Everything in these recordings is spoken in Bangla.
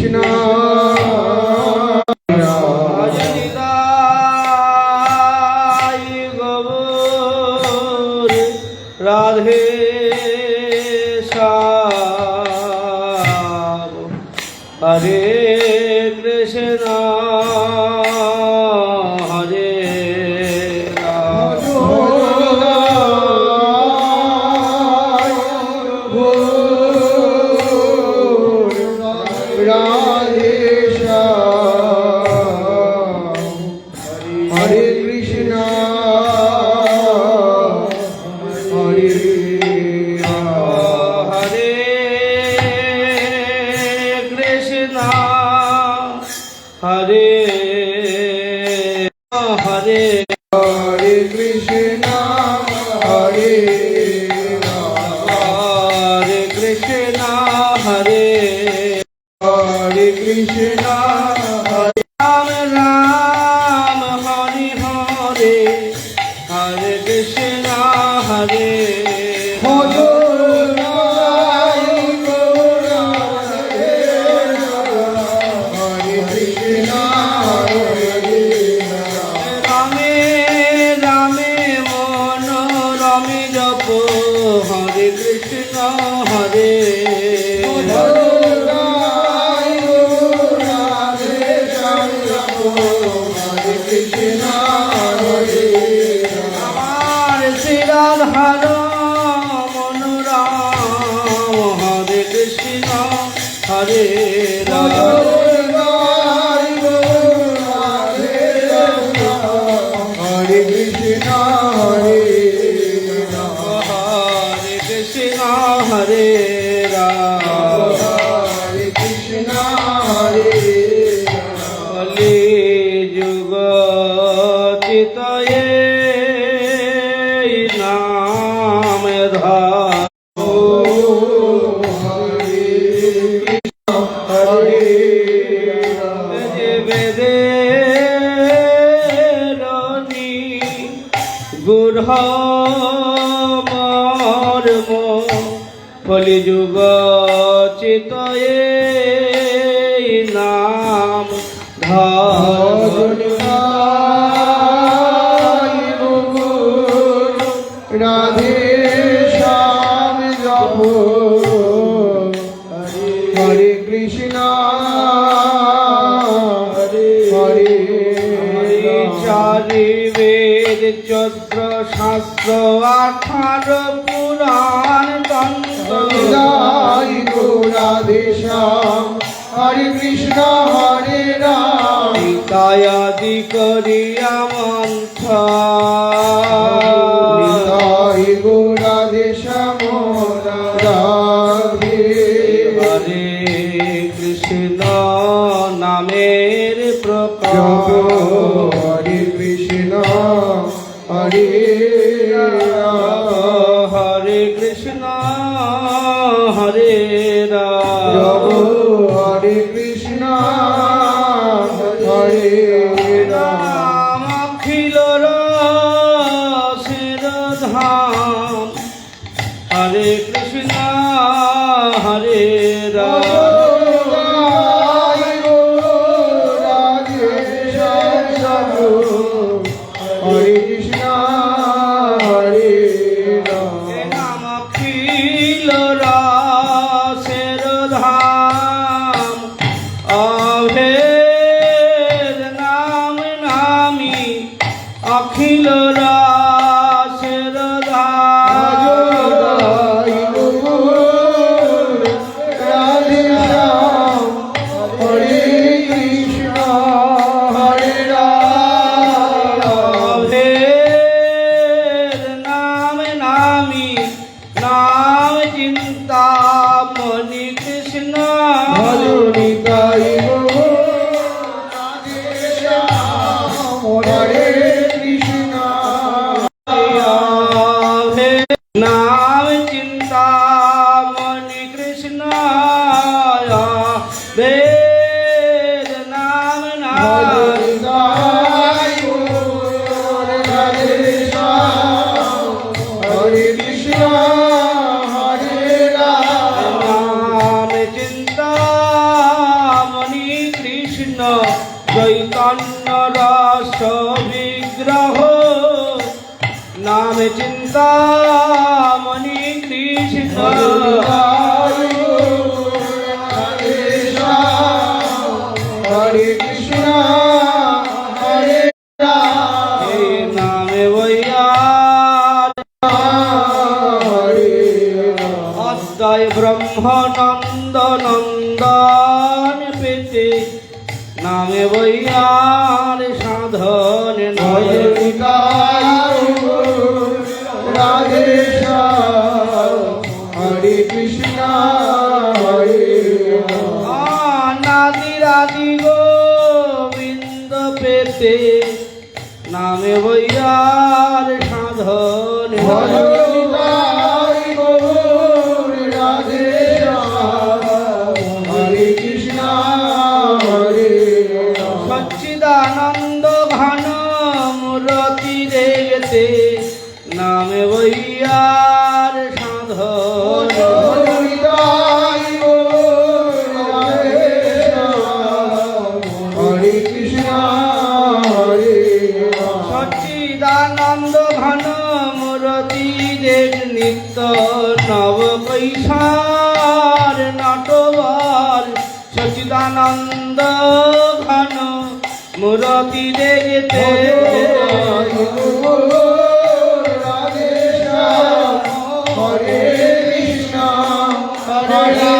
কৃষ্ণ রাধে শ্যাম হরে কৃষ্ণ হরে রাম রাধে শ্যাম হরে কৃষ্ণ হরে হরে কৃষ্ণ হরে হরে হরে কৃষ্ণ হরে হরে কৃষ্ণ হরে হরে কৃষ্ণ রাম রাম হরি হরে হরে কৃষ্ণ হরে রামে রামে মন রমে জপ হরে কৃষ্ণ হরে আমার শ্রীরাধার মনোরাম হরে কৃষ্ণ হরে রাম হরে কৃষ্ণ হরে হরে কৃষ্ণ হরে রাম হরে কৃষ্ণ হরে কলি যুগ চিতয়ে নাম ধাম হরে হরে যে বেদে রনি গুঢ় মর্ম কলি যুগ চিতয়ে নাম ধাম রাধে শ্যাম জপ হরে কৃষ্ণ হরে চারি বেদ 14 শাস্ত্র 18 পুরাণ তন্ত্র রাধে শ্যাম হরে কৃষ্ণ হরে রাম গীতায়াদি করিয়া মন্থন রাধে শ্যাম রাধে হরে কৃষ্ণ নামের প্রকাশ হরে কৃষ্ণ হরে রাম হরে কৃষ্ণ হরে রাম হরে কৃষ্ণ হরে রাম অখিল রসের ধাম হরে কৃষ্ণ হরে রাম হরে কৃষ্ণ হরে রাম নাম অখিল রসের ধাম অভেদ নাম নামি অখিল রসের ধাম রাধে শ্যাম হরে কৃষ্ণ হরে রাম অভেদ নাম নামি নাম চিন্তা মনি কৃষ্ণ ভজনিতাই রাধে শ্যাম হরে কৃষ্ণ অভেদ নাম চিন্তা মনি কৃষ্ণ বেদ নাম নাম ভজনিতাই রাধে শ্যাম হরে কৃষ্ণ হরে রাম নাম চিন্তা নাম চিন্তামণি কৃষ্ণ হরে কৃষ্ণ হরে রাম এই নামে বইয়া হরে রাম অদ্বয় ব্রহ্মানন্দ নন্দন পেতে নামে বইয়ার সাধন নয় রাধে হরে কৃষ্ণ হরে নাদি রাধি গোবিন্দ পেতে নামে বইয়ার সাধন রাধে হরে কৃষ্ণ হরে সচ্চিদানন্দ ঘন মূরতি দেখতে নামে বইয়ার সাধন হরে কৃষ্ণ হরে সচ্চিদানন্দ ঘন মূরতি দেখ নিত্য নব কৈশার নটবর সচ্চিদানন্দ ঘন মূরতি দেখতে হরে কৃষ্ণ হরে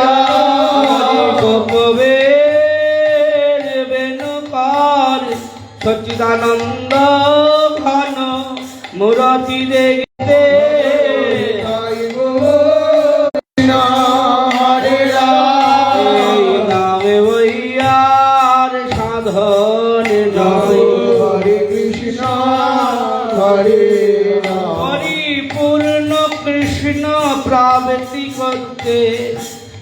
গোপবের বেণুকার সচ্চিদানন্দ ঘন মূরতি দেখতে হরে এই নামে বইয়ার সাধন নয় হরে কৃষ্ণ হরে পরিপূর্ণ কৃষ্ণ প্রাপ্তি করতে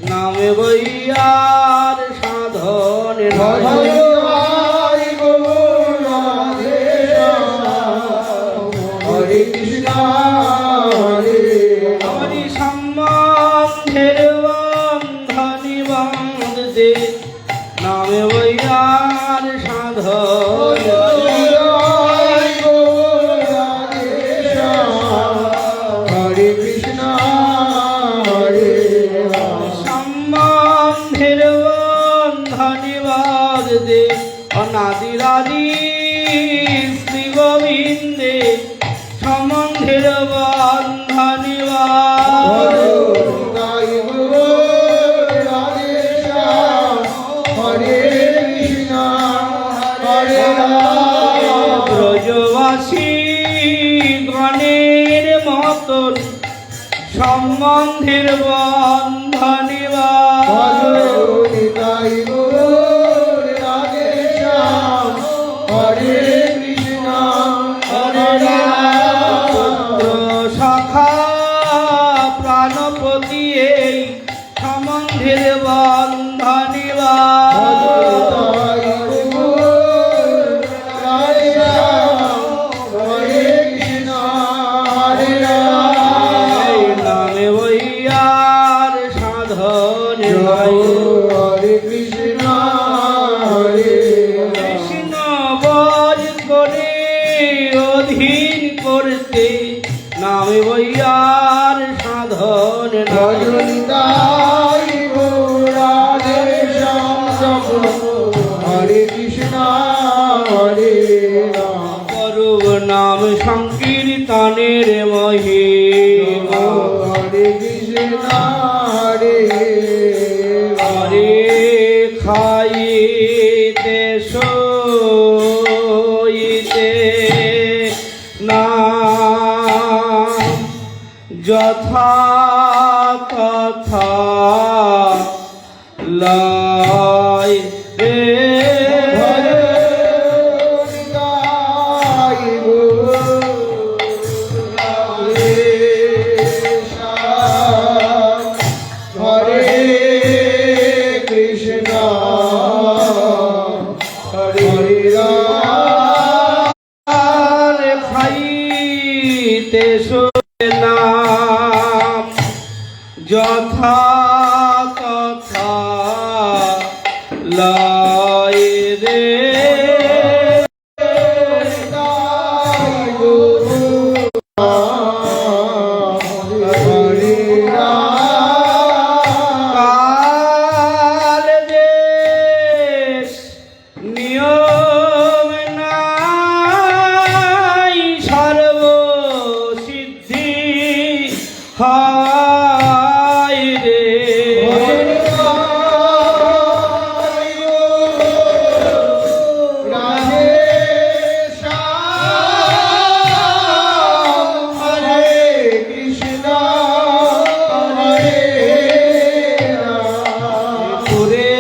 নামে বইয়ার সাধন নয় হরে কৃষ্ণ হরে হরি সম্বন্ধের বন্ধনি বাঁধতে নামে বইয়ার সাধন হরে কৃষ্ণ হরে সম্বন্ধের বন্ধনি বাঁধতে অনাদিরাদি শ্রী গোবিন্দে সম্বন্ধের বন্ধনি হরে কৃষ্ণ হরে ব্রজবাসী গণের মতন সম্বন্ধের বন্ধনি হরে কৃষ্ণ হরে সখা প্রাণপতি এই সম্বন্ধের বন্ধনি হরে কৃষ্ণ হরে এই নামে বইয়ার সাধন হরে কৃষ্ণ হরে কৃষ্ণ বজ করে অধীন করতে নামে বইয়ার সাধন ভজনিতাই রাধে শ্যাম হরে কৃষ্ণ হরে রাম করুব নাম সংকীর্তনের মহিমা হরে কৃষ্ণ হরে হরে খাইতে শোইতে নাম যথা কথা লয় রে হরে কৃষ্ণ হরে রাম আর খাইতে শোয়ে নাম যথা কথা লয় রে হায় রে রাধে শ্যাম হরে কৃষ্ণ হরে রাম করে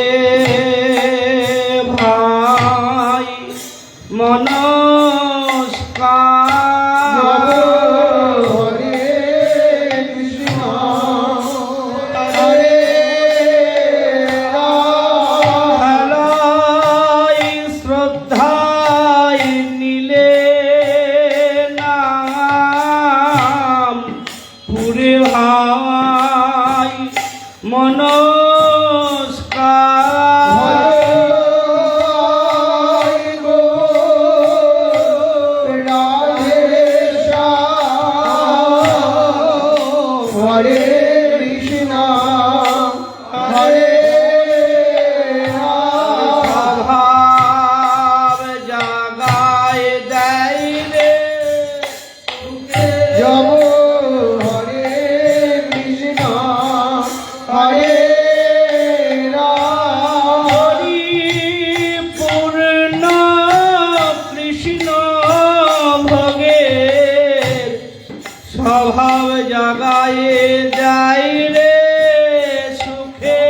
ভাই মনস্কার হরে কৃষ্ণ হরে রাম হেলাই শ্রদ্ধায় নিলে নাম পুরে ভাই মনস্কার হরে কৃষ্ণ হরে রাম ভাব জাগায় দেয় রে জব হরে কৃষ্ণ হরে রাম হরি পূর্ণ কৃষ্ণ ভোগে স্বভাব জাগায় যায় রে সুখে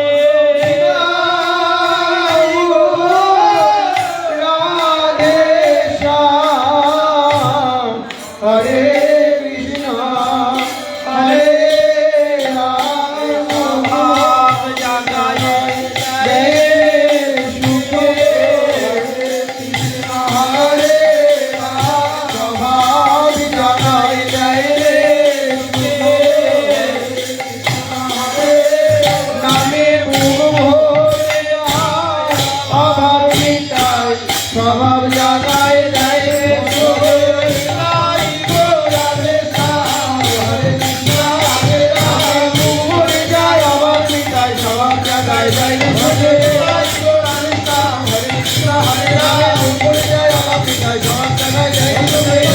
রাধে শ্যাম হরে কৃষ্ণ হরে রাম স্বভাব জাগায় যায় সুখে কৃষ্ণ হরে রাম স্বভাব জানাই জয় রে নামে অভাব মিটাই স্বভাব জাগায় জয় রে রাধে শ্যাম হরে কৃষ্ণ হরে রাম যায় অভাব মিটাই স্বভাব জাগায় জয় রে রাধে শ্যাম হরে কৃষ্ণ হরে রাম যায় অভাব মিটাই স্বভাব জাগায় জয় রে রাধে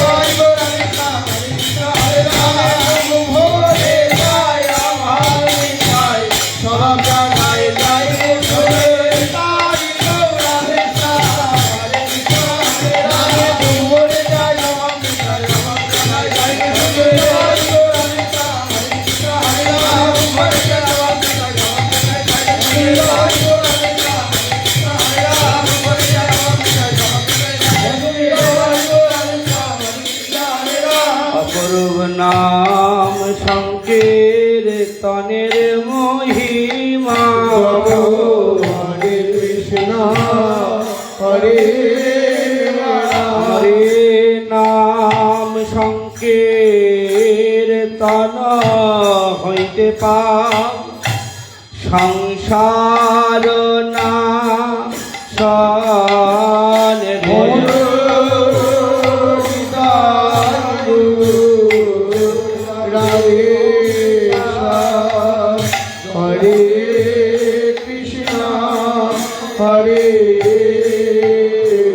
শ্যাম হরে কৃষ্ণ হরে রাম ভোরে যায় অভাব মিটাই স্বভাব জাগায় জয় রে রাধে শ্যাম হরে কৃষ্ণ হরে রাম ভোরে যায় অভাব মিটাই স্বভাব জাগায় জয় রে রাধে শ্যাম হরে কৃষ্ণ হরে রাম ভোরে যায় অভাব মিটাই স্বভাব জাগায় জয় রে অপূর্ব নাম সংকীর্তনের মহিমা হরে কৃষ্ণ হরে রাম হরে নাম সংকীর্তন হইতে পাপ সংসার না সন হরে কৃষ্ণ হরে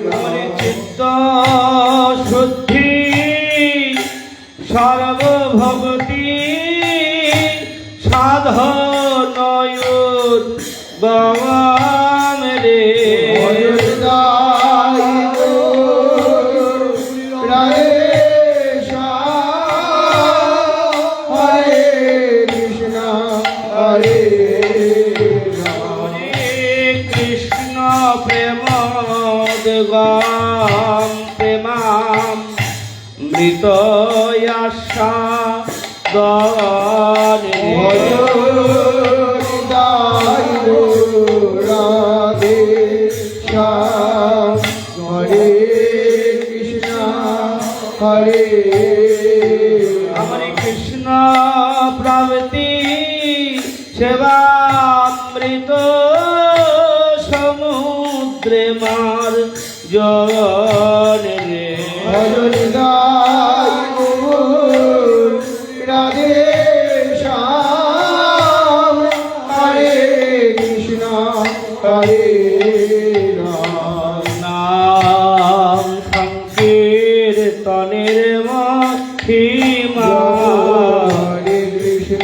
হরে চিত্ত শুদ্ধি সর্বভক্তি সাধনয়ুর গম রে হরে কৃষ্ণ হরে হরে কৃষ্ণ প্রেম গম প্রেমাম মৃত আশা গণে রাধে শ্যাম হরে কৃষ্ণ হরে হরে কৃষ্ণ প্রাপ্তি সেবামৃত সমুদ্রে মার জন রে রাধে শ্যাম হরে কৃষ্ণ হরে রাম নাম সংকীর্তনের মহিমা হরে কৃষ্ণ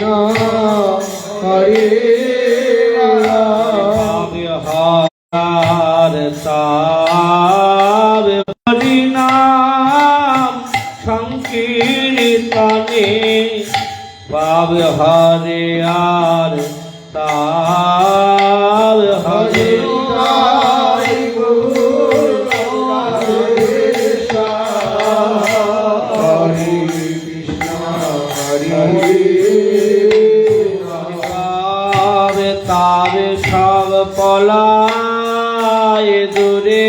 পাবে হরে আর তাব হরে হরে গৌর রাধে শ্যাম হরে কৃষ্ণ হরে পাবে তাবে সব পলায় দূরে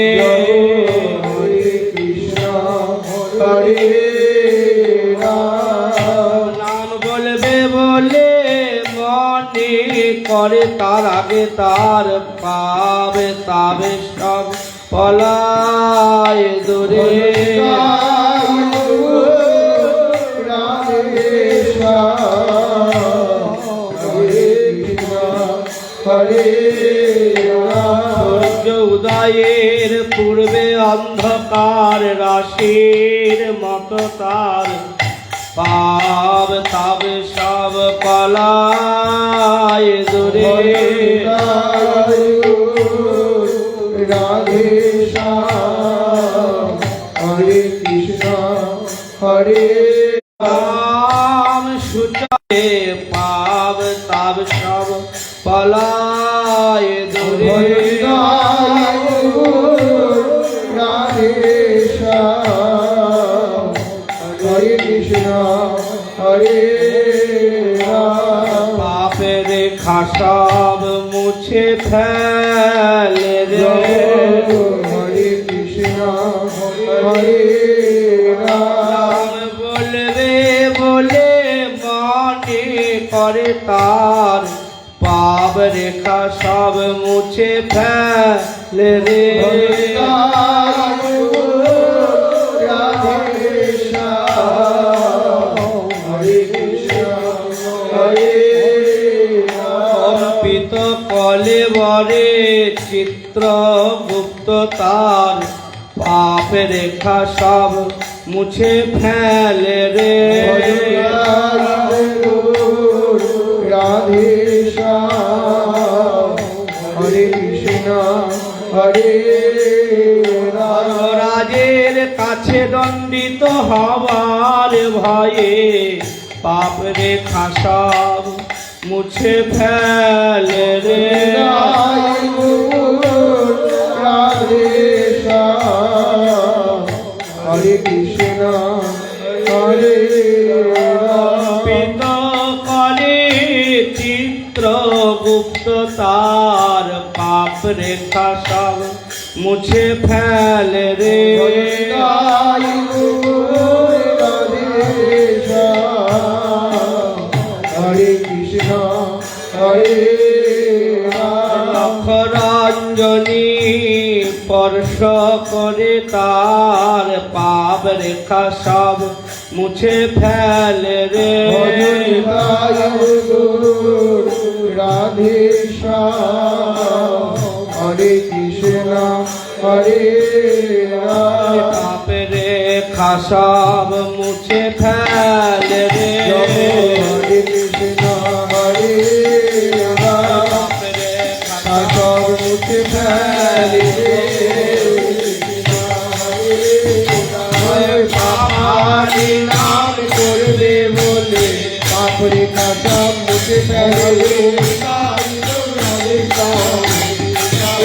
হরে কৃষ্ণ হরে রাম নাম বলবে বলে মনে করে তার আগে তার পাবে তাবে সব পলায় দূরে রাধে শ্যাম হরে কৃষ্ণ হরে রাম সূর্য উদয়ের পূর্বে অন্ধকার রাশির মতো তার পাব তাবে সব পলায় দূরে রাধে শ্যাম হরে কৃষ্ণ হরে রাম সূচায়ে পাব তাব সব পলায় দূরে রাধে শ্যাম হরে কৃষ্ণ হরে রাম পাপের খাসব মুছে ফেলে রে হরে কৃষ্ণ হরে রাম নাম বলবে বলে মনে করে তার পাপ রেখা সব মুছে ফেলে রে রাধে শ্যাম হরে কৃষ্ণ হরে রাম কম্পিত কলে বরে চিত্র গুপ্ত তার পাপ রেখা সব মুছে ফেলে রে রাধে শ্যাম হরে কৃষ্ণ হরে রাম রাজের কাছে দণ্ডিত হবার ভয়ে পাপ রেখা সব মুছে ফেলে রে রাধে শ্যাম হরে কৃষ্ণ হরে রাম পিত কলে চিত্র গুপ্ত তার পাপ রেখা সব মুছে ফেলে রে হরে কৃষ্ণ হরে রাম লক্ষরঞ্জনী স্পর্শ করে তার পাপ রেখা সব মুছে ফেলে রে রাধে শ্যাম হরে কৃষ্ণ হরে রাম পাপ রেখা সব মুছে ফেলে রে হরে কৃষ্ণ হরে রাম পাপ রেখা সব মুছে ফেলে পাহাড়ি নাম করবে বলে পাপড়ি কাটা মুছে ফেলে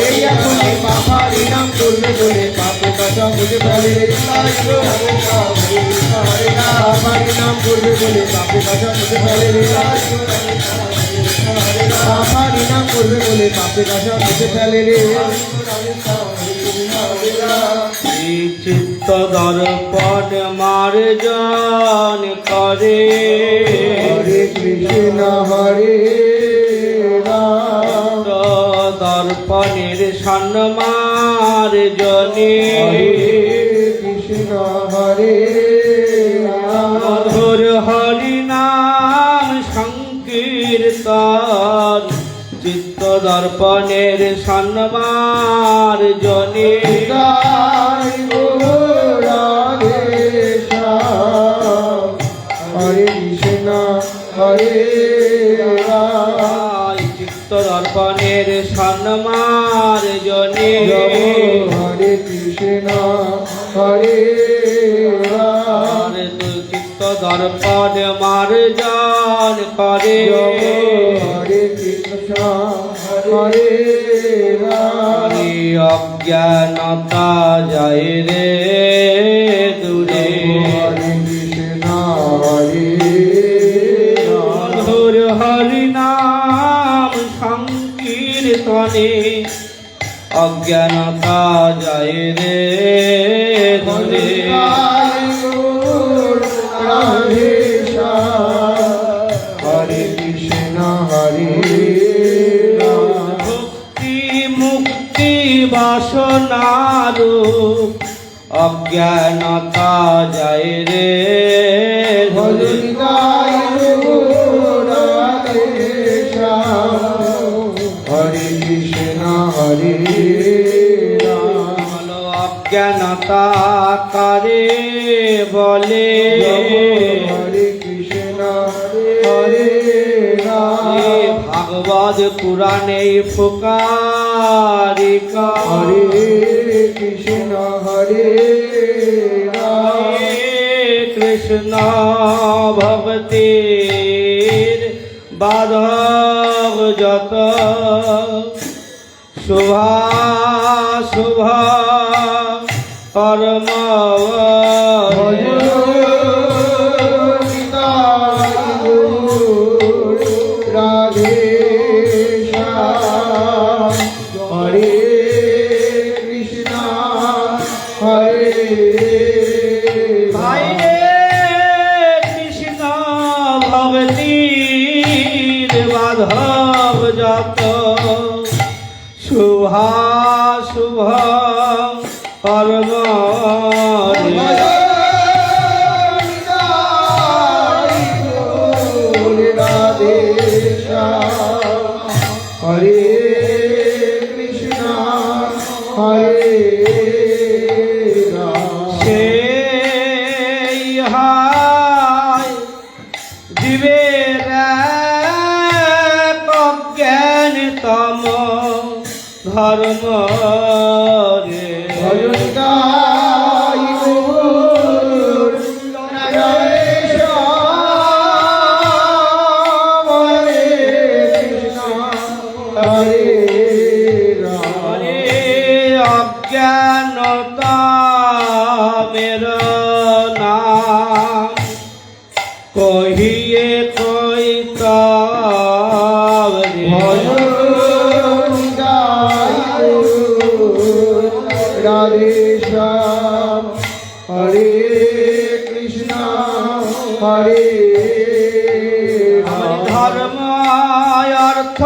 এই এখনই পাহাড়ি নাম করবে বলে পাপড়ি কাটা মুছে ফেলে পাহাড়ি নাম করবে বলে পাপড়ি কাটা মুছে ফেলে পাহাড়ি নাম করবে বলে পাপড়ি কাটা মুছে ফেলে রে এই চিত্ত দর্পণ মার্জন করে হরে কৃষ্ণ হরে রাম দর্পণের সন্মার জনে হরে কৃষ্ণ হরে রাম মধুর হরি নাম সংকীর্তন চিত্ত দর্পণের সন্মার জনে জয় গুরু রাধে শ্যাম হরে কৃষ্ণ হরে রাম চিত্ত দর্পণের সন্মার জনে হরে কৃষ্ণ হরে রাম চিত্ত দর্পণ মার্জন করে হরে কৃষ্ণ হরে রাম অজ্ঞানতা যায় রে দূরে হরে কৃষ্ণ হরে রাম মধুর হরি নাম সংকীর্তনে অজ্ঞানতা যায় রে দূরে রাধে হরে কৃষ্ণ হরে রাম ভক্তি মুক্তি বাসনারূপ অজ্ঞানতা যায় রে হরে হরে কৃষ্ণ হরে রাম অজ্ঞানতা কারে বলে হরে কৃষ্ণ হরে রাম ভাগবত পুরাণে ফুকারিকা হরে কৃষ্ণ হরে রাম কৃষ্ণ ভক্তির বাধক যত শুভা শুভা কর্ম রাধে হরে কৃষ্ণ হরে ভাই কৃষ্ণ ভক্তির বাধব যত শুভা শুভ কর্ম রাধে হরে কৃষ্ণ হরে রাম সেই হায় জীবের অজ্ঞান তম ধর্ম রে ভজনতাই গৌর রাধে হরে কৃষ্ণ হরে রাম হরে অজ্ঞানতা মের নাম কহিয়ে কইতাব রে ভজনতাই গৌর রাধে হরে কৃষ্ণ হরে রাম ধর্ম অর্থ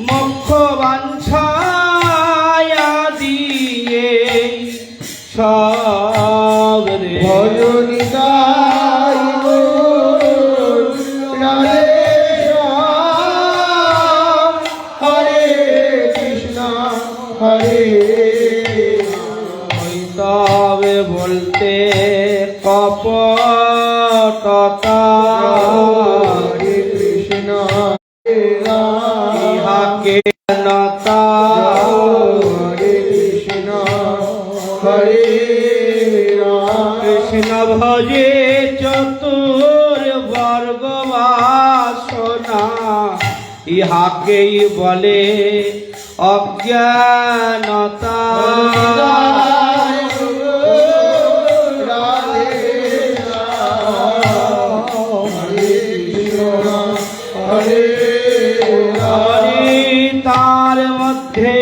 মোক্ষ বাঞ্ছায়া দিয়ে সব রে ভজনিতাই গৌর রাধে হরে কৃষ্ণ হরে তবে বলতে কপটতা হরে কৃষ্ণ হরে রাম ইহাকে নতা হরে কৃষ্ণ হরে রাম কৃষ্ণ ভজে চতুর বর্গ বাসনা ইহাকেই বলে অজ্ঞানতা হরি তার মধ্যে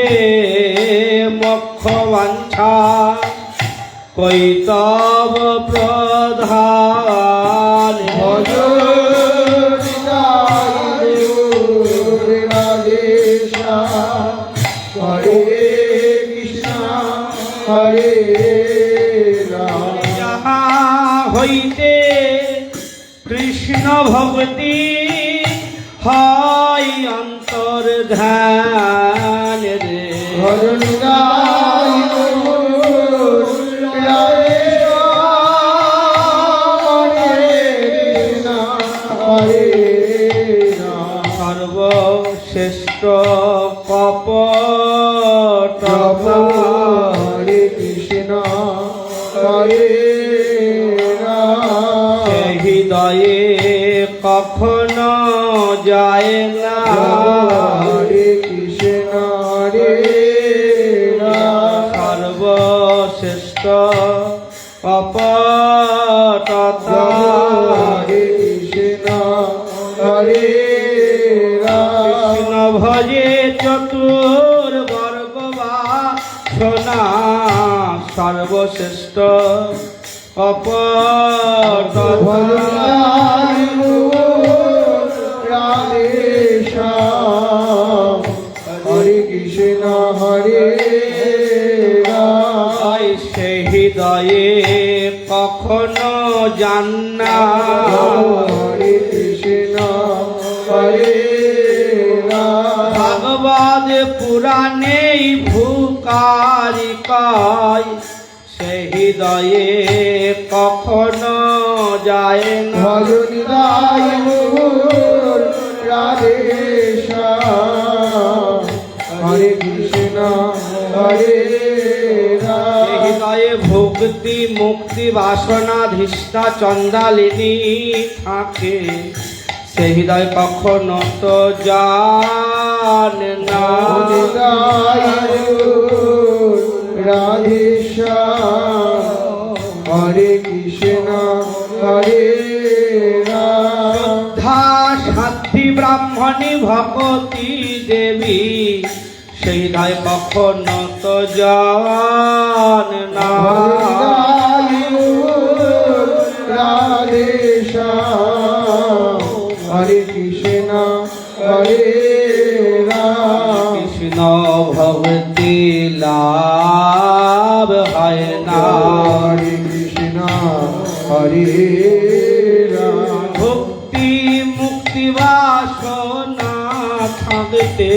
মোক্ষ বাঞ্ছা কৈতব প্রধান হরে কৃষ্ণ হরে রাম যাহা হইতে কৃষ্ণ ভক্তি হয় অন্তর ধ্যান রে ভজন গাই রাধে হরে কৃষ্ণ হরে রাম সর্বশ্রেষ্ঠ কপটতা হরে কৃষ্ণ হরে রাম কখনো যায় না। হরে কৃষ্ণ হরে রাম সর্বশ্রেষ্ঠ কপটতা হরে কৃষ্ণ হরে রাম কৃষ্ণ ভজে চতুর্বর্গ বাসনা সর্বশ্রেষ্ঠ কপটতা রাধে শ্যাম হরে কৃষ্ণ হরে রাম তাই সে হৃদয়ে কখনো জান্না হরে কৃষ্ণ হরে রাম ভাগবত পুরাণে ভূকারিকায় সে হৃদয়ে কখনো যায় না। ভজনি গায় মোর রাধে শ্যাম হরে কৃষ্ণ হরে রাম সে হৃদয়ে ভক্তি মুক্তি বাসনাধীষ্টা চন্দালিনী থাকে, সে হৃদয় কখনো তো জানে না। ভজনি গায় মোর রাধে শ্যাম হরে কৃষ্ণ হরে রাম ধা সাধ্যি ব্রাহ্মণী ভগবতী দেবী সেই হৃদয় কখনো তো জানে না। রাধে শ্যাম হরে কৃষ্ণ হরে রাম কৃষ্ণ ভক্তি লাভ হয় না। হরে কৃষ্ণ হরে রাম ভক্তি মুক্তি বাসনা থাকতে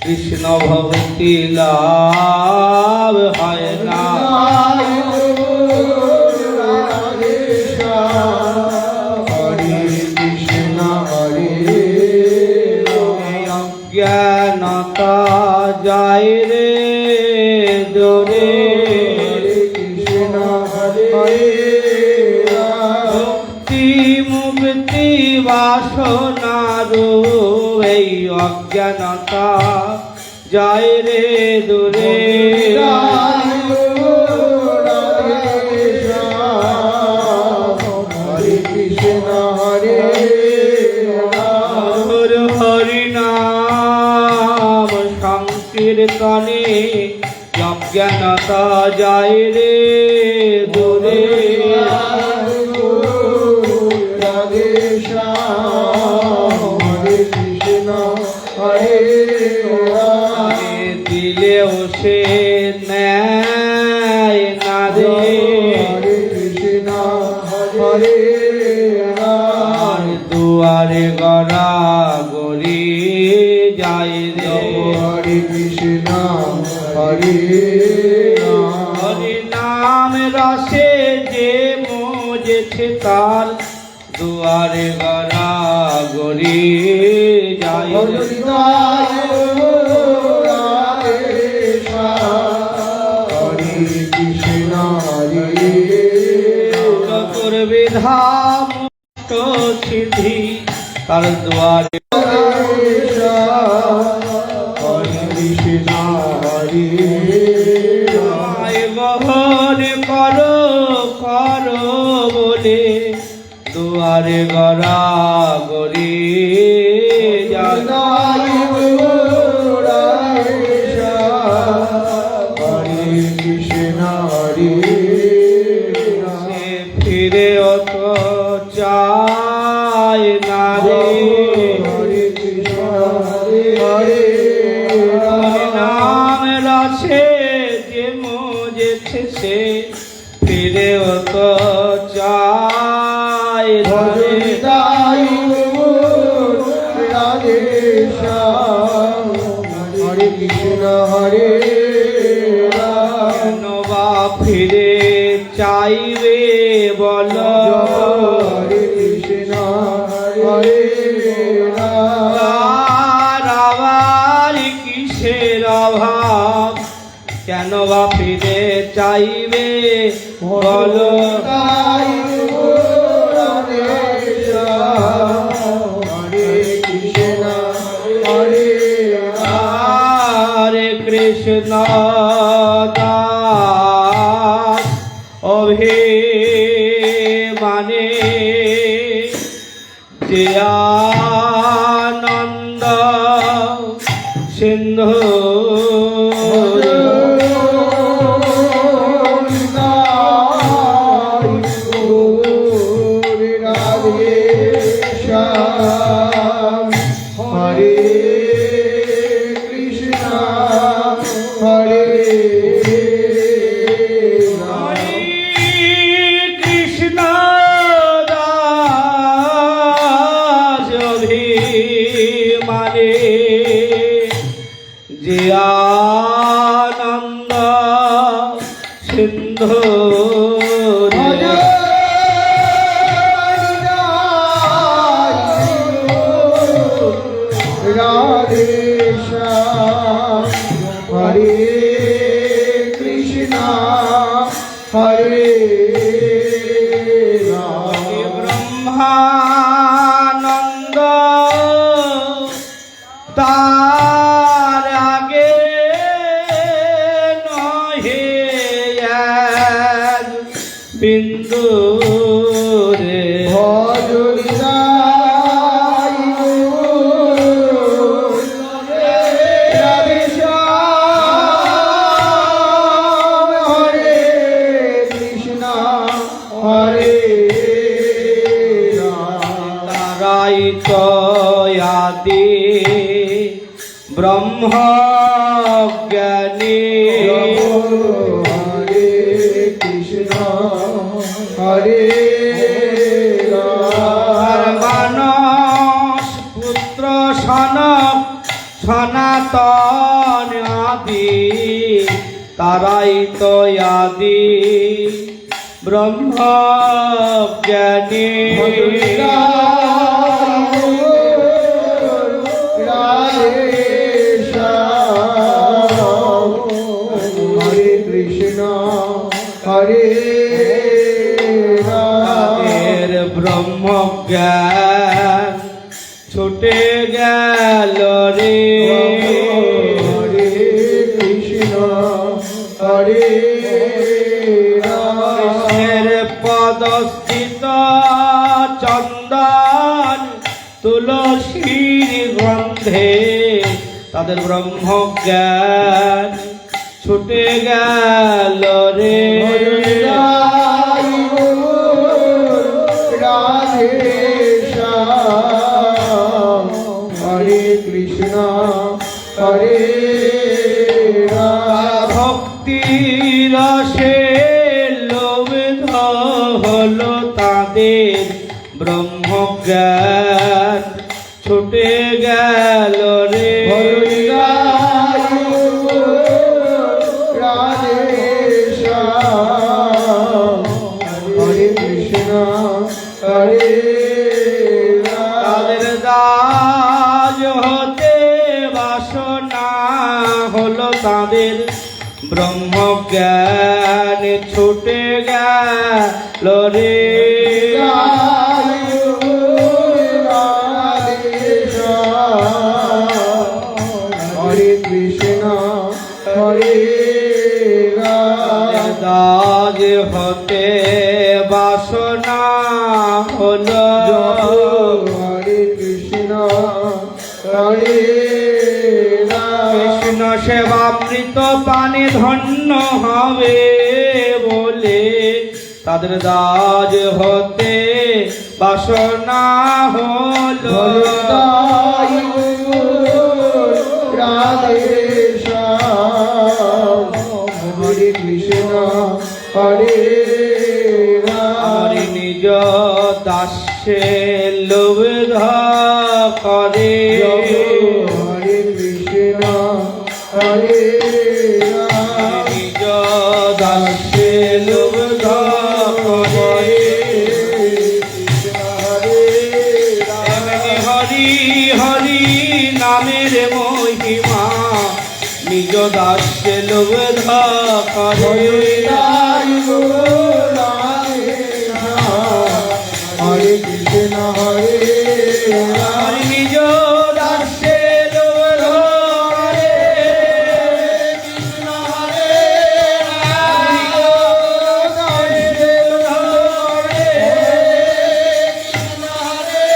কৃষ্ণ ভক্তি লাভ হয় না। রাধে শ্যাম হরে কৃষ্ণ হরে রাম এই অজ্ঞানতা যায় রে দূরে, হরে কৃষ্ণ হরে রাম ভক্তি মুক্তি বাসনার এই অজ্ঞানতা যায় রে দূরে। হরে কৃষ্ণ হরে রাম হর হরি নাম সংকীর্তনে অজ্ঞানতা যায় রে দূরে। রাধে শ্যাম হরে কৃষ্ণ হরে রাম দিলেও সে নেয় না রে, হরে কৃষ্ণ হরে রাম দুয়ারে গড়া গড়ি যায় রে। হরে কৃষ্ণ হরে রাম হরি নাম রসে যে মজেছে তার দুয়ারে গড়া গড়ি যায় রে। হরে কৃষ্ণ হরে চতুর্বিধা মুক্ত সিদ্ধি তার দুয়ারে। হরে কৃষ্ণ হরে আয় বহন করো করো বলে দুয়ারে গড়া গড়ি যায়। হরে কৃষ্ণ হরে সে ফিরেও তো চায় না রে, হরে কৃষ্ণ হরে হরে হরি নাম রসে যে মজেছে সে ফিরেও তো চায় না রে। হরে কৃষ্ণ হরে রাম নবা ফিরে চাইবে বল, হরে কৃষ্ণ হরে রাম তার আবার কিসের অভাব, কেন বা ফিরে চাইবে বল। রাধে যে আনন্দ সিন্ধু হরে কৃষ্ণ হরে কৃষ্ণ দাস অভিমানে যে আনন্দ সিন্ধু রাধে হরে কৃষ্ণ হরে ব্রহ্মানন্দ তার আগে নহে এক বিন্দু রে তারাই তয়াদি ব্রহ্ম জ্ঞানী হরে কৃষ্ণ হরে মানস পুত্র সনক সনাতন আদি তারাই তয়াদি ব্রহ্ম জ্ঞানী হরে কৃষ্ণ হরে তাদের ব্রহ্ম জ্ঞান ছুটে গেল রে হরে কৃষ্ণ হরে কৃষ্ণের পদস্থিত চন্দন তুলসীর গন্ধে তাদের ব্রহ্ম জ্ঞান ছুটে গেল রে রাধে হরে কৃষ্ণ হরে ভক্তি রসে লোভিত হলো তাদের ব্রহ্ম জ্ঞান ছুটে গেল রে রাধে হরে কৃষ্ণ হরে তাদের দাস হতে বাসনা হলো তাদের ব্রহ্ম জ্ঞান ছুটে গেল রে হরে কৃষ্ণ হরে দাস হতে বাসনা হলো হরে কৃষ্ণ হরে কৃষ্ণ সেবামৃত পানে ধন্য হবে বলে তাদের দাস হতে বাসনা হলো রাধে হরে কৃষ্ণ হরে হরি নিজ দাসে লোভ করে হরে কৃষ্ণ হরে নিজ দাসে লোভ করে এমনি হরি হরি নামের মহিমা নিজ দাসে লোভ করে হরে কৃষ্ণ হরে হরি নিজ দাসে লোভ করে কৃষ্ণ হরে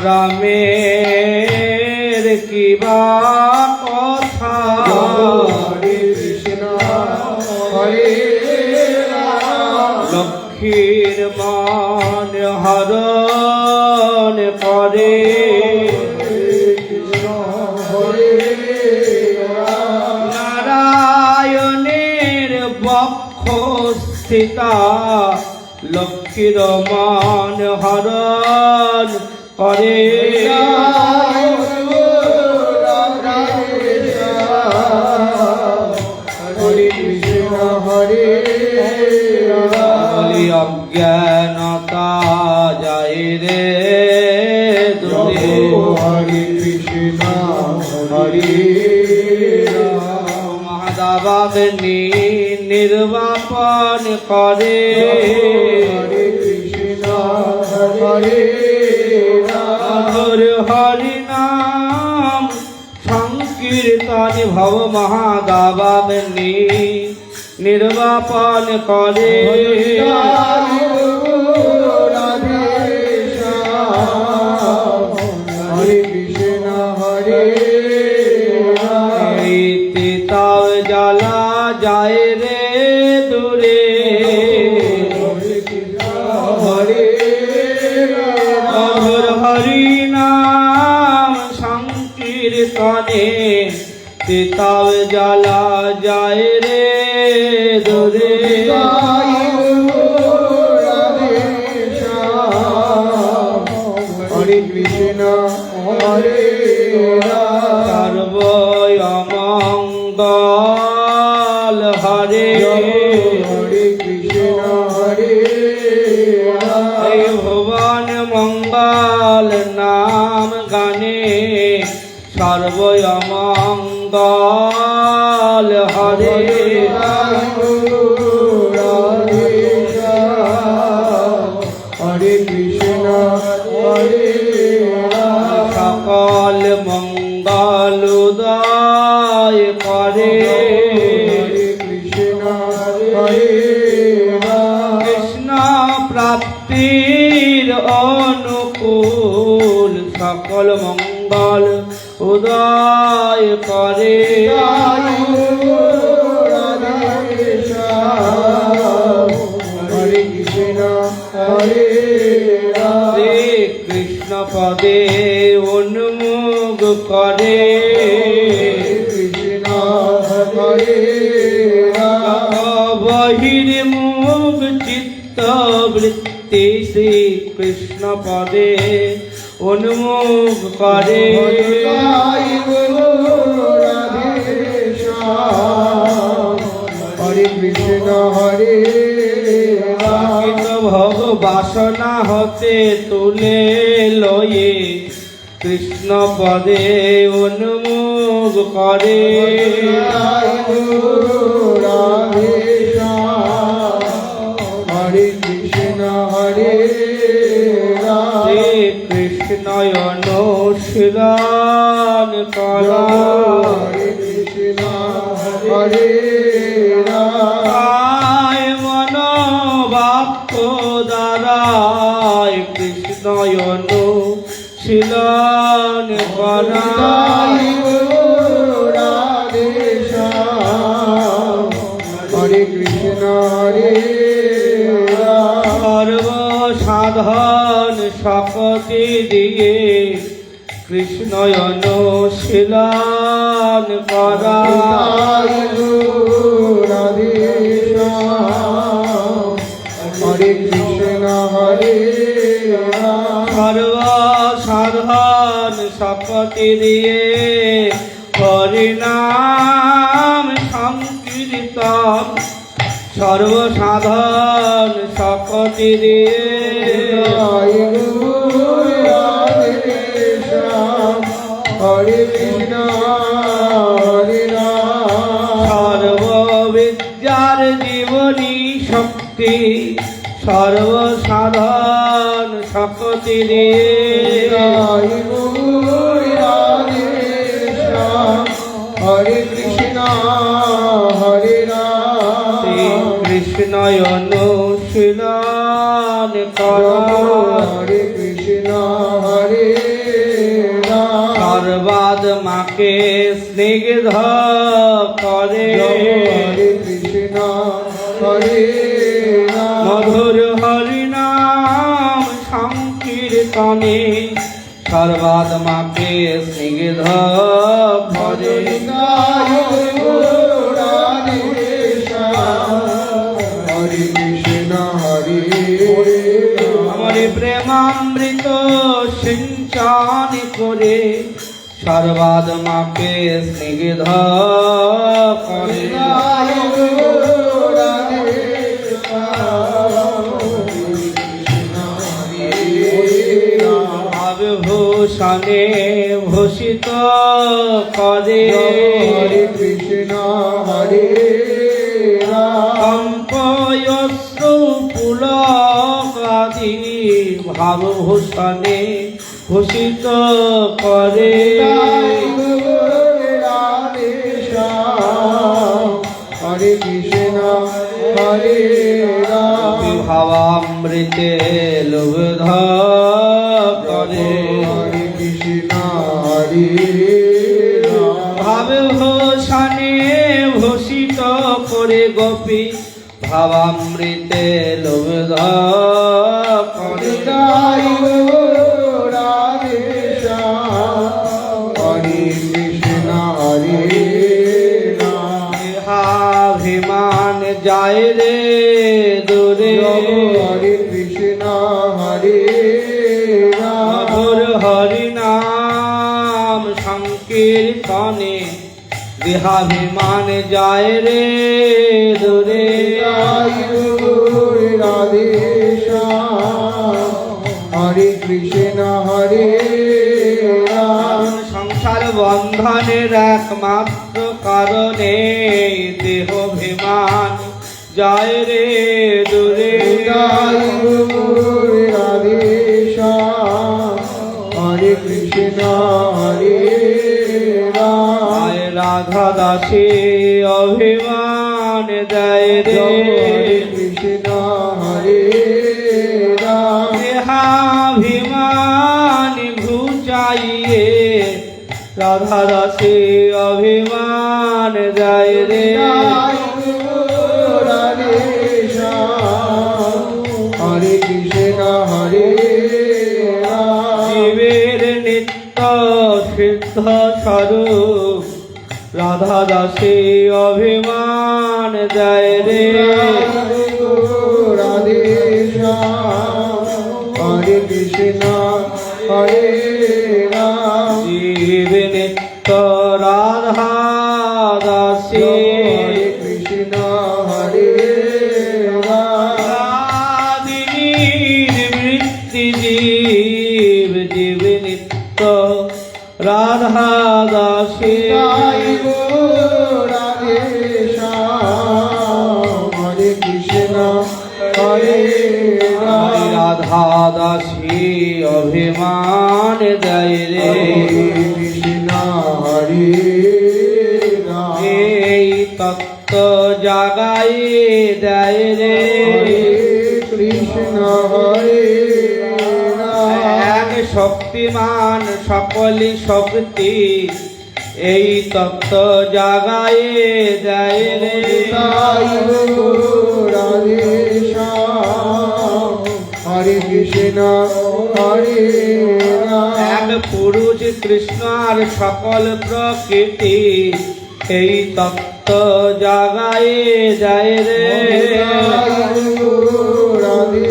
রামের কি বা কথা হরে কৃষ্ণ হরে রাম লক্ষ্মীর মান হরণ করে কৃষ্ণ হরে রাম নারায়ণের বক্ষ স্থিতা লক্ষ্মীর মান হরণ করে হরে কৃষ্ণ হরে বলি অজ্ঞানতা যায় রে দূরে হরে কৃষ্ণ হরে মহাদাবাগ্নি নির্বাপন করে হরে কৃষ্ণ হরে মধুর হরি নাম সংকীর্তন ভব মহাদাবাগ্নি নির্বাপন করে হরে কৃষ্ণ হরে তাও জ্বালা যায় রে দূরে হরে মধুর হরি নাম সংকীর্তনে তাও জ্বালা যায় রে দূরে হরে কৃষ্ণ হরে সর্বমঙ্গল হরে হরে কৃষ্ণ হরে এই ভুবন মঙ্গল নাম গানে সর্বমঙ্গল হরে হরে কৃষ্ণ হরে সকল মঙ্গল উদয় করে কৃষ্ণ হরে কৃষ্ণ প্রাপ্তির অনুকূল সকল মঙ্গল উদয় করে হরে কৃষ্ণ হরে শ্রী কৃষ্ণ পদে উন্মুখ করে কৃষ্ণ হরে বহির্মুখ চিত্ত বৃত্তি শ্রী কৃষ্ণ পদে উন্মুখ করে হরে কৃষ্ণ হরে ভগ বাসনা হতে তুলে লয়ে কৃষ্ণ পদে উন্মুখ করে হরে কৃষ্ণ হরে শ্রী কৃষ্ণ অনুশীলন করা হরে কৃষ্ণ হরে আয় মন বাক্য দ্বারায় কৃষ্ণ অনুশীলন করা হরে কৃষ্ণ হরে সর্বসাধন শক্তি দিয়ে কৃষ্ণ অনুশীলন করা হরে কৃষ্ণ হরে সর্বসাধন শক্তি দিয়ে হরিনাম সংকীর্তন সর্বসাধন শক্তি দিয়ে হরে কৃষ্ণ হরে রাম সর্ববিদ্যার জীবনী শক্তি সর্বসাধন শক্তি দিয়ে হরে কৃষ্ণ হরে রাম কৃষ্ণ অনুশীলন করা হরে কৃষ্ণ হরে সর্বাদ মাকে স্নিগ্ধ করে হরে কৃষ্ণ হরে রাম মধুর হরিনাম সংকীর্তনে সর্বাদ মাকে স্নিগ্ধ করে হরে কৃষ্ণ হরে আমার প্রেমামৃত সিঞ্চন করে সর্বাদ মাকে স্নিগ্ধ করে ভূষণে ভূষিত করে হরে কৃষ্ণ হরে রাম কম্পয়শ্রু পুলকাদি ভাবভূষণে ভূষিত করে হরে কৃষ্ণ হরে রাম ভাবামৃতে লুব্ধ করে হরে কৃষ্ণ হরে রাম ভাবভূষণে ভূষিত করে গোপী ভাবামৃতে লুব্ধ করে হরে কৃষ্ণ হরে রাম দেহাভিমান যায় রে দূরে হরে কৃষ্ণ হরে রাম মধুর হরিনাম সংকীর্তনে দেহাভিমান যায় রে দূরে রাধে হরে কৃষ্ণ হরে রাম সংসার বন্ধনের একমাত্র কারণে দেহাভিমান যায় রে দূরে রাধে হরে কৃষ্ণ হরে রাম আয় রাধা দাসী অভিমান দেয় রে হরে কৃষ্ণ হরে রাম দেহাভিমান ঘুচাইয়ে রাধা দাসী অভিমান দেয় রে রাধে হরে কৃষ্ণ হরে রাম জীবের নিত্য সিদ্ধ স্বরূপ রাধা দাসী অভিমান দেয় রে রাধে হরে কৃষ্ণ হরে রাম জীব নিত্য রাধা দাসী হরে কৃষ্ণ হরে রাম রাধিনীর বৃত্তি জীব জীব নিত্য রাধা দাসী রাধে হরে কৃষ্ণ হরে রাম রাধা দাসী অভিমান দেয় রে কৃষ্ণ হরে রাম এই তত্ত্ব জাগাই দেয় রে হরে কৃষ্ণ হরে রাম এক শক্তিমান সকলি শক্তি এই তত্ত্ব জাগাই দেয় রে রাধে হরে কৃষ্ণ হরে রাম এক পুরুষ কৃষ্ণ আর সকল প্রকৃতি এই তত্ত্ব জাগাই যায় রে রাধে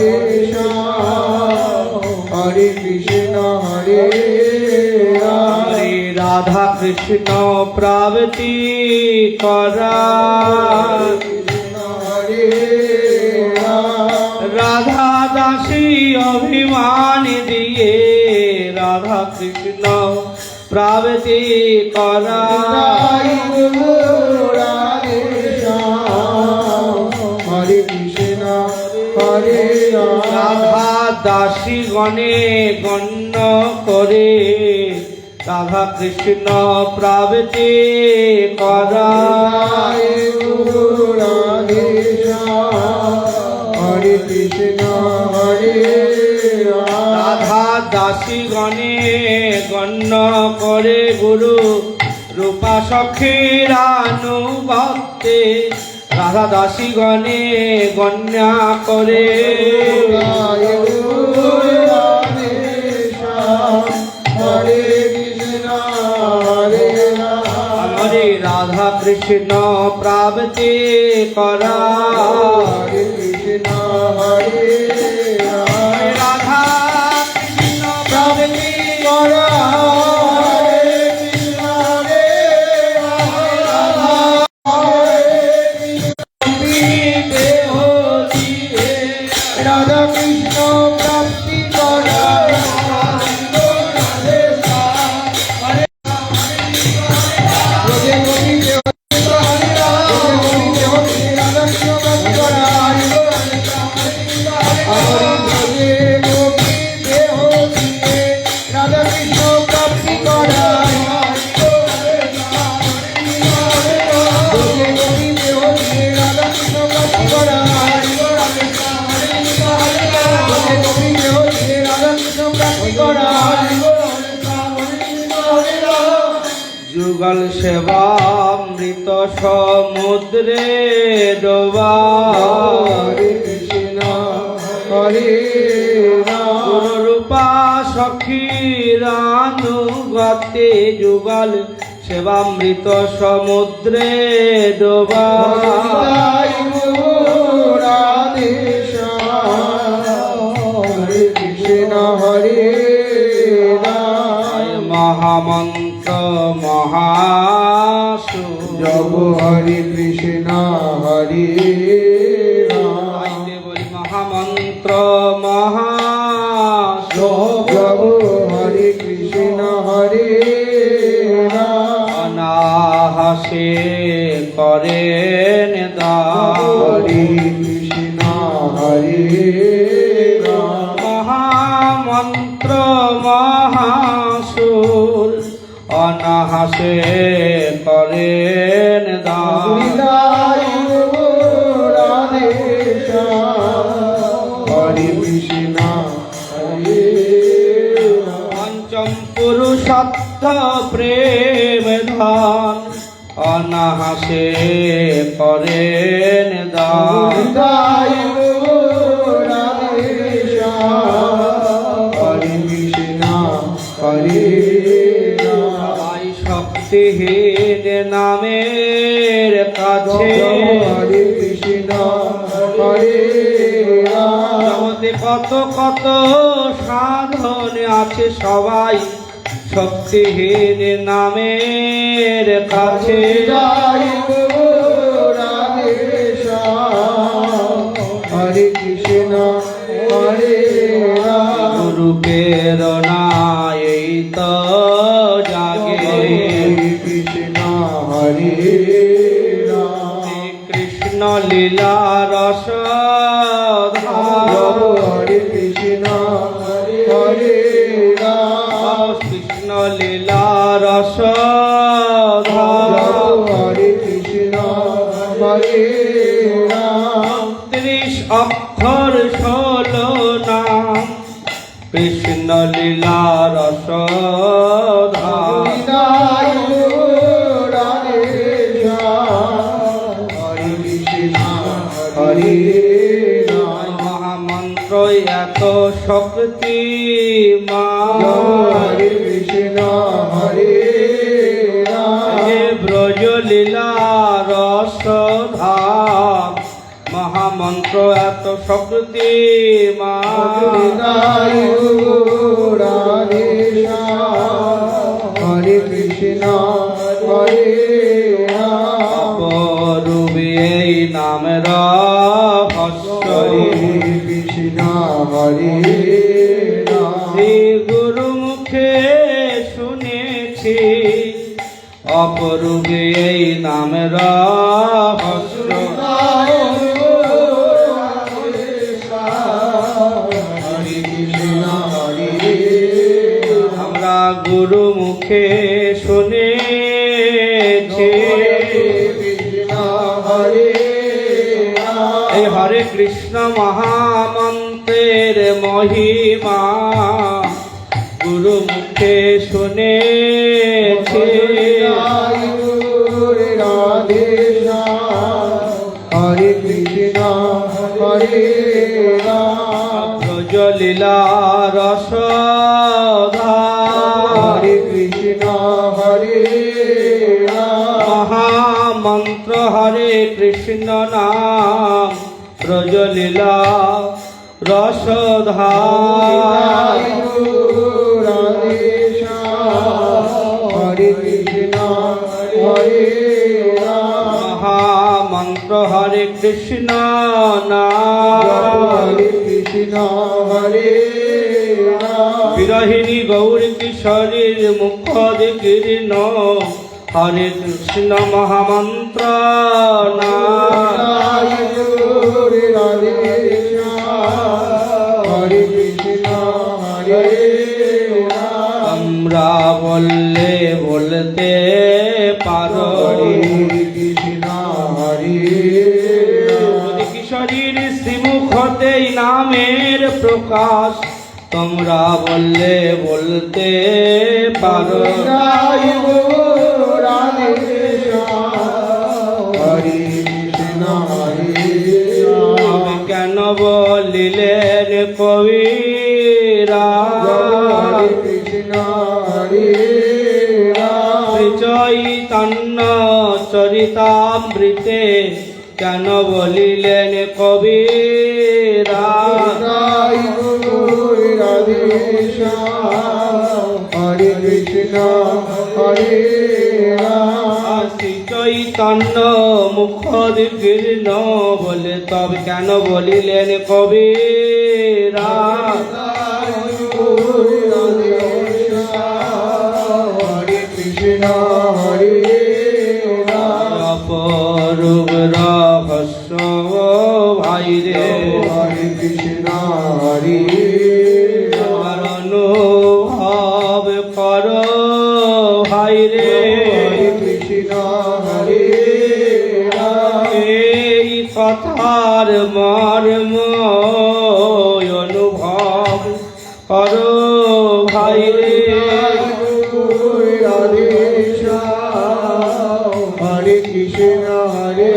হরে কৃষ্ণ হরে রাম হরে রাধা কৃষ্ণ প্রাপ্তি করা হরে রাম রাধা দাসী অভিমান দিয়ে রাধা কৃষ্ণ প্রাপ্তি করা রাধে হরে কৃষ্ণ হরে রাম রাধা দাসী গণে গণ্য করে রাধা কৃষ্ণ প্রাপ্তি করা রাধে হরে কৃষ্ণ হরে রাম রাধা দাসী গণে গণ্য করে গুরু রূপা সখীর আনুগত্যে রাধা দাসী গণে গণ্যা করে হরে কৃষ্ণ হরে হরে রাধা কৃষ্ণ প্রাপ্তি করা হরে কৃষ্ণ হরে রাধা কৃষ্ণ প্রাপ্তি করা হরে কৃষ্ণ হরে রাধা রাধা কৃষ্ণ প্রাপ্তি করা যুগল সেবামৃত সমুদ্রে ডোবা হরে কৃষ্ণ হরে গুরুরূপা সখীরানুগতে যুগল সেবামৃত সমুদ্রে ডোবা হরে কৃষ্ণ হরে মহামন্ত্র মহাসু জব হরে কৃষ্ণ হরে বলি মহামন্ত্র মহাসু জব হরে কৃষ্ণ হরে অনাহাসে করেন হরে কৃষ্ণ হরে মহামন্ত্র মহাসুর অনাহাসে করেন হরে কৃষ্ণ হরে পঞ্চম পুরুষত্ব প্রেম ধন অনাহাসে করেন দান হরে কৃষ্ণ হরে সবাই শক্তিহীন নামের কাছে হরে কৃষ্ণ হরে জগতে কত কত সাধন আছে সবাই শক্তিহীন নামের কাছে হরে কৃষ্ণ হরে গুরু প্রেরণা এই তো জাগে কৃষ্ণ হরে কৃষ্ণ লীলা রস হরে কৃষ্ণ হরে কৃষ্ণ লীলা রস হরে কৃষ্ণ হরে 30 অক্ষর 16 নাম কৃষ্ণ লীলা রস হরে মহামন্ত্র এত শক্তি মা হরে কৃষ্ণ হরে ব্রজ লীলা রস ধাম মহামন্ত্র এত শক্তি মা হরে কৃষ্ণ হরে অপরূপী এই নাম রহস্য কৃষ্ণ হরে শ্রী গুরু মুখে শুনেছি অপরূপী এই নাম রহস্য হরে কৃষ্ণ হরে আমরা গুরু মুখে শুনেছি কৃষ্ণ হরে এই হরে কৃষ্ণ মহামন্ত্রের মহিমা গুরু মুখে শুনেছি হরে রাধে শ্যাম হরে কৃষ্ণ হরে রাম ব্রজলীলা রসধা হরে কৃষ্ণ হরে রাম মহামন্ত্র হরে কৃষ্ণ নাম ব্রজলীলা রসধা রাধে শ্যাম হরে কৃষ্ণ হরে রাম মহামন্ত্র হরে কৃষ্ণ নাম হরে কৃষ্ণ হরে রাম বিরহিণী গৌরী কিশোরীর মুখ কীর্ণ হরে কৃষ্ণ মহামন্ত্র নাম রাধে শ্যাম হরে কৃষ্ণ হরে রাম আমরা বললে বলতে পারো হরে কৃষ্ণ হরে রাম কিশোরীর শ্রীমুখতেই নামের প্রকাশ তোমরা বললে বলতে পারো রাধে শ্যাম হরে কৃষ্ণ হরে রাম কেন বলিলেন কবিরা হরে কৃষ্ণ হরে রাম চৈতন্য চরিতামৃতে কেন বলিলেন কবিরা রাধে শ্যাম হরে কৃষ্ণ হরে রাম শ্রী চৈতন্য মুখ কীর্ণ বলে তবে কেন বলিলেন কবিরা হরে কৃষ্ণ হরে রাম অপরূপ রহস্য ভাই রে হরে কৃষ্ণ হরে রাম অনুভব কর ভাই রে হরে কৃষ্ণ হরে রাম এই কথার মর্ম অনুভব কর ভাই রে রাধে শ্যাম হরে কৃষ্ণ হরে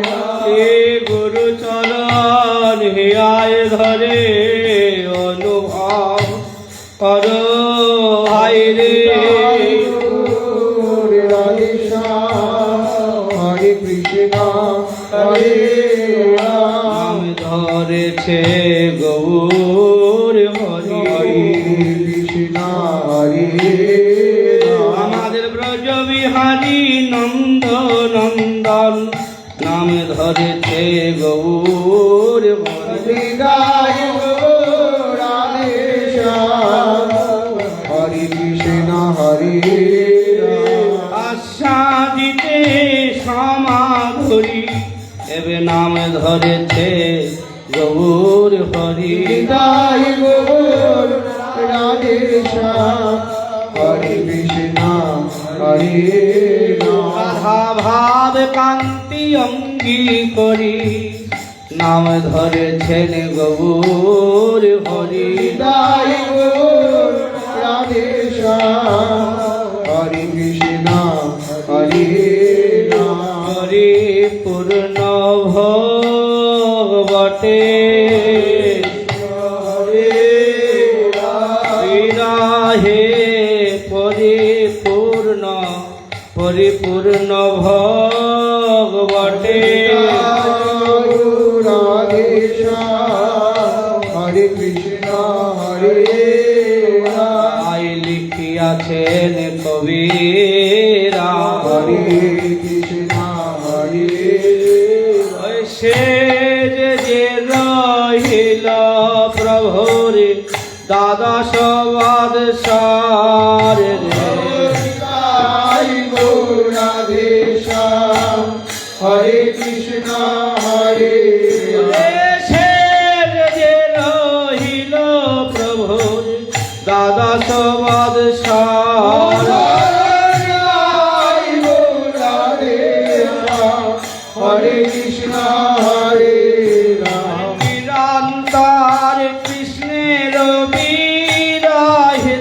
রাম এ গুরু চরণ হিয়ায় ধরে অনুভব কর ভাই রে রাধে শ্যাম হরে কৃষ্ণ হরে রাম নাম ধরেছে গৌর হরি হরে কৃষ্ণ হরে রাম আমাদের ব্রজবিহারী নন্দ নন্দন নাম ধরেছে গৌর হরি হৃদয় রাধে শ্যাম হরে কৃষ্ণ হরে রাম আস্বাদিতে সমাধুরী এবে নাম ধরেছে গৌর হরি হৃদয় রাধে শ্যাম হরে কৃষ্ণ হরে রাম রাধা ভাব কান্তি অঙ্গী করি নাম ধরেছেন গৌর হরি হৃদয় রাধে শ্যাম হরে কৃষ্ণ হরে রাম হরি পূর্ণ ভগবতে হরে রাম বিরাহে পরিপূর্ণ ভগবতে রাধে শ্যাম হরে কৃষ্ণ হরে রাম আই লিখিয়াছেন কবিরা হরে কৃষ্ণ হরে ওই সে যে রহিল প্রভুর দ্বাদশ বাদশার রে রাধে শ্যাম হরে কৃষ্ণ হরে রাম সে যে রহিল প্রভুর দ্বাদশ বাদশার হরে কৃষ্ণ হরে রাম নিরন্তর কৃষ্ণের বিরহে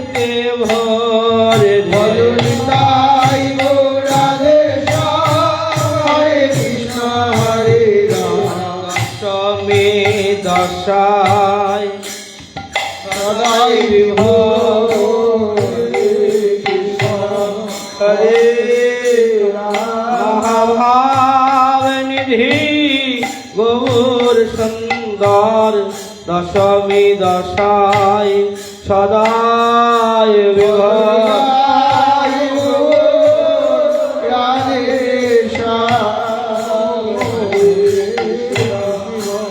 দশায় সদাই বিভোর কৃষ্ণ হরে রাম মহাভাব নিধি গৌর সুন্দর দশমী দশায় সদায় বিভোর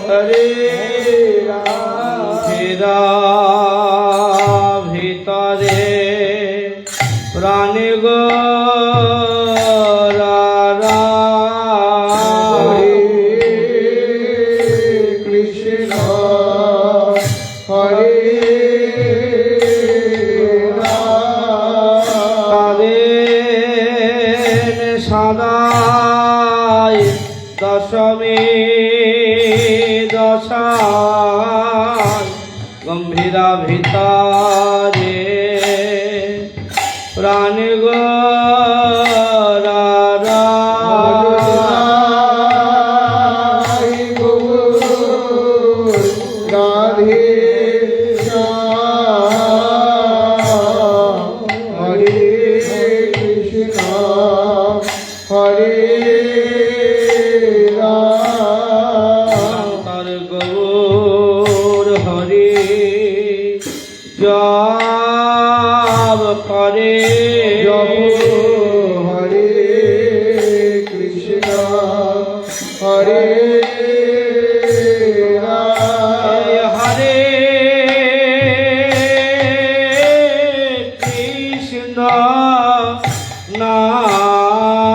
হরে ভেদা ভিতরে প্রাণ গো কৃষ্ণ হরে তাদের সদায় দশমী দশায় গম্ভীরা ভিতরে প্রাণ গো রাধে হরে কৃষ্ণ হরে রাম তার গৌর হরি জপ করে জপ হরে কৃষ্ণ হরে রাম হরে কৃষ্ণ নাম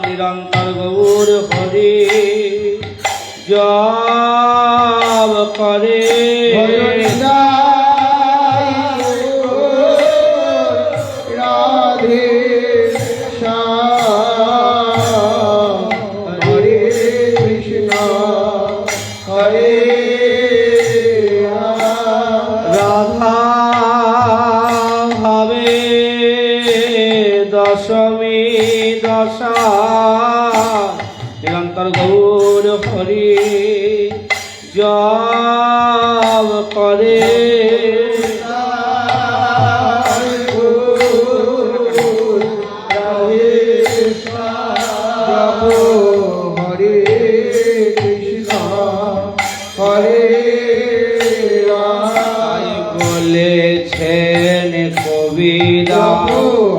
নিরন্তর গৌর হরি জপ করে রাধে শ্যাম হরে কৃষ্ণ হরে রাম রাধা ভাবে দশমী দশা নিরন্তর গৌর হরি জপ করে হরে কৃষ্ণ হরে তাই বলেছেন কবিরা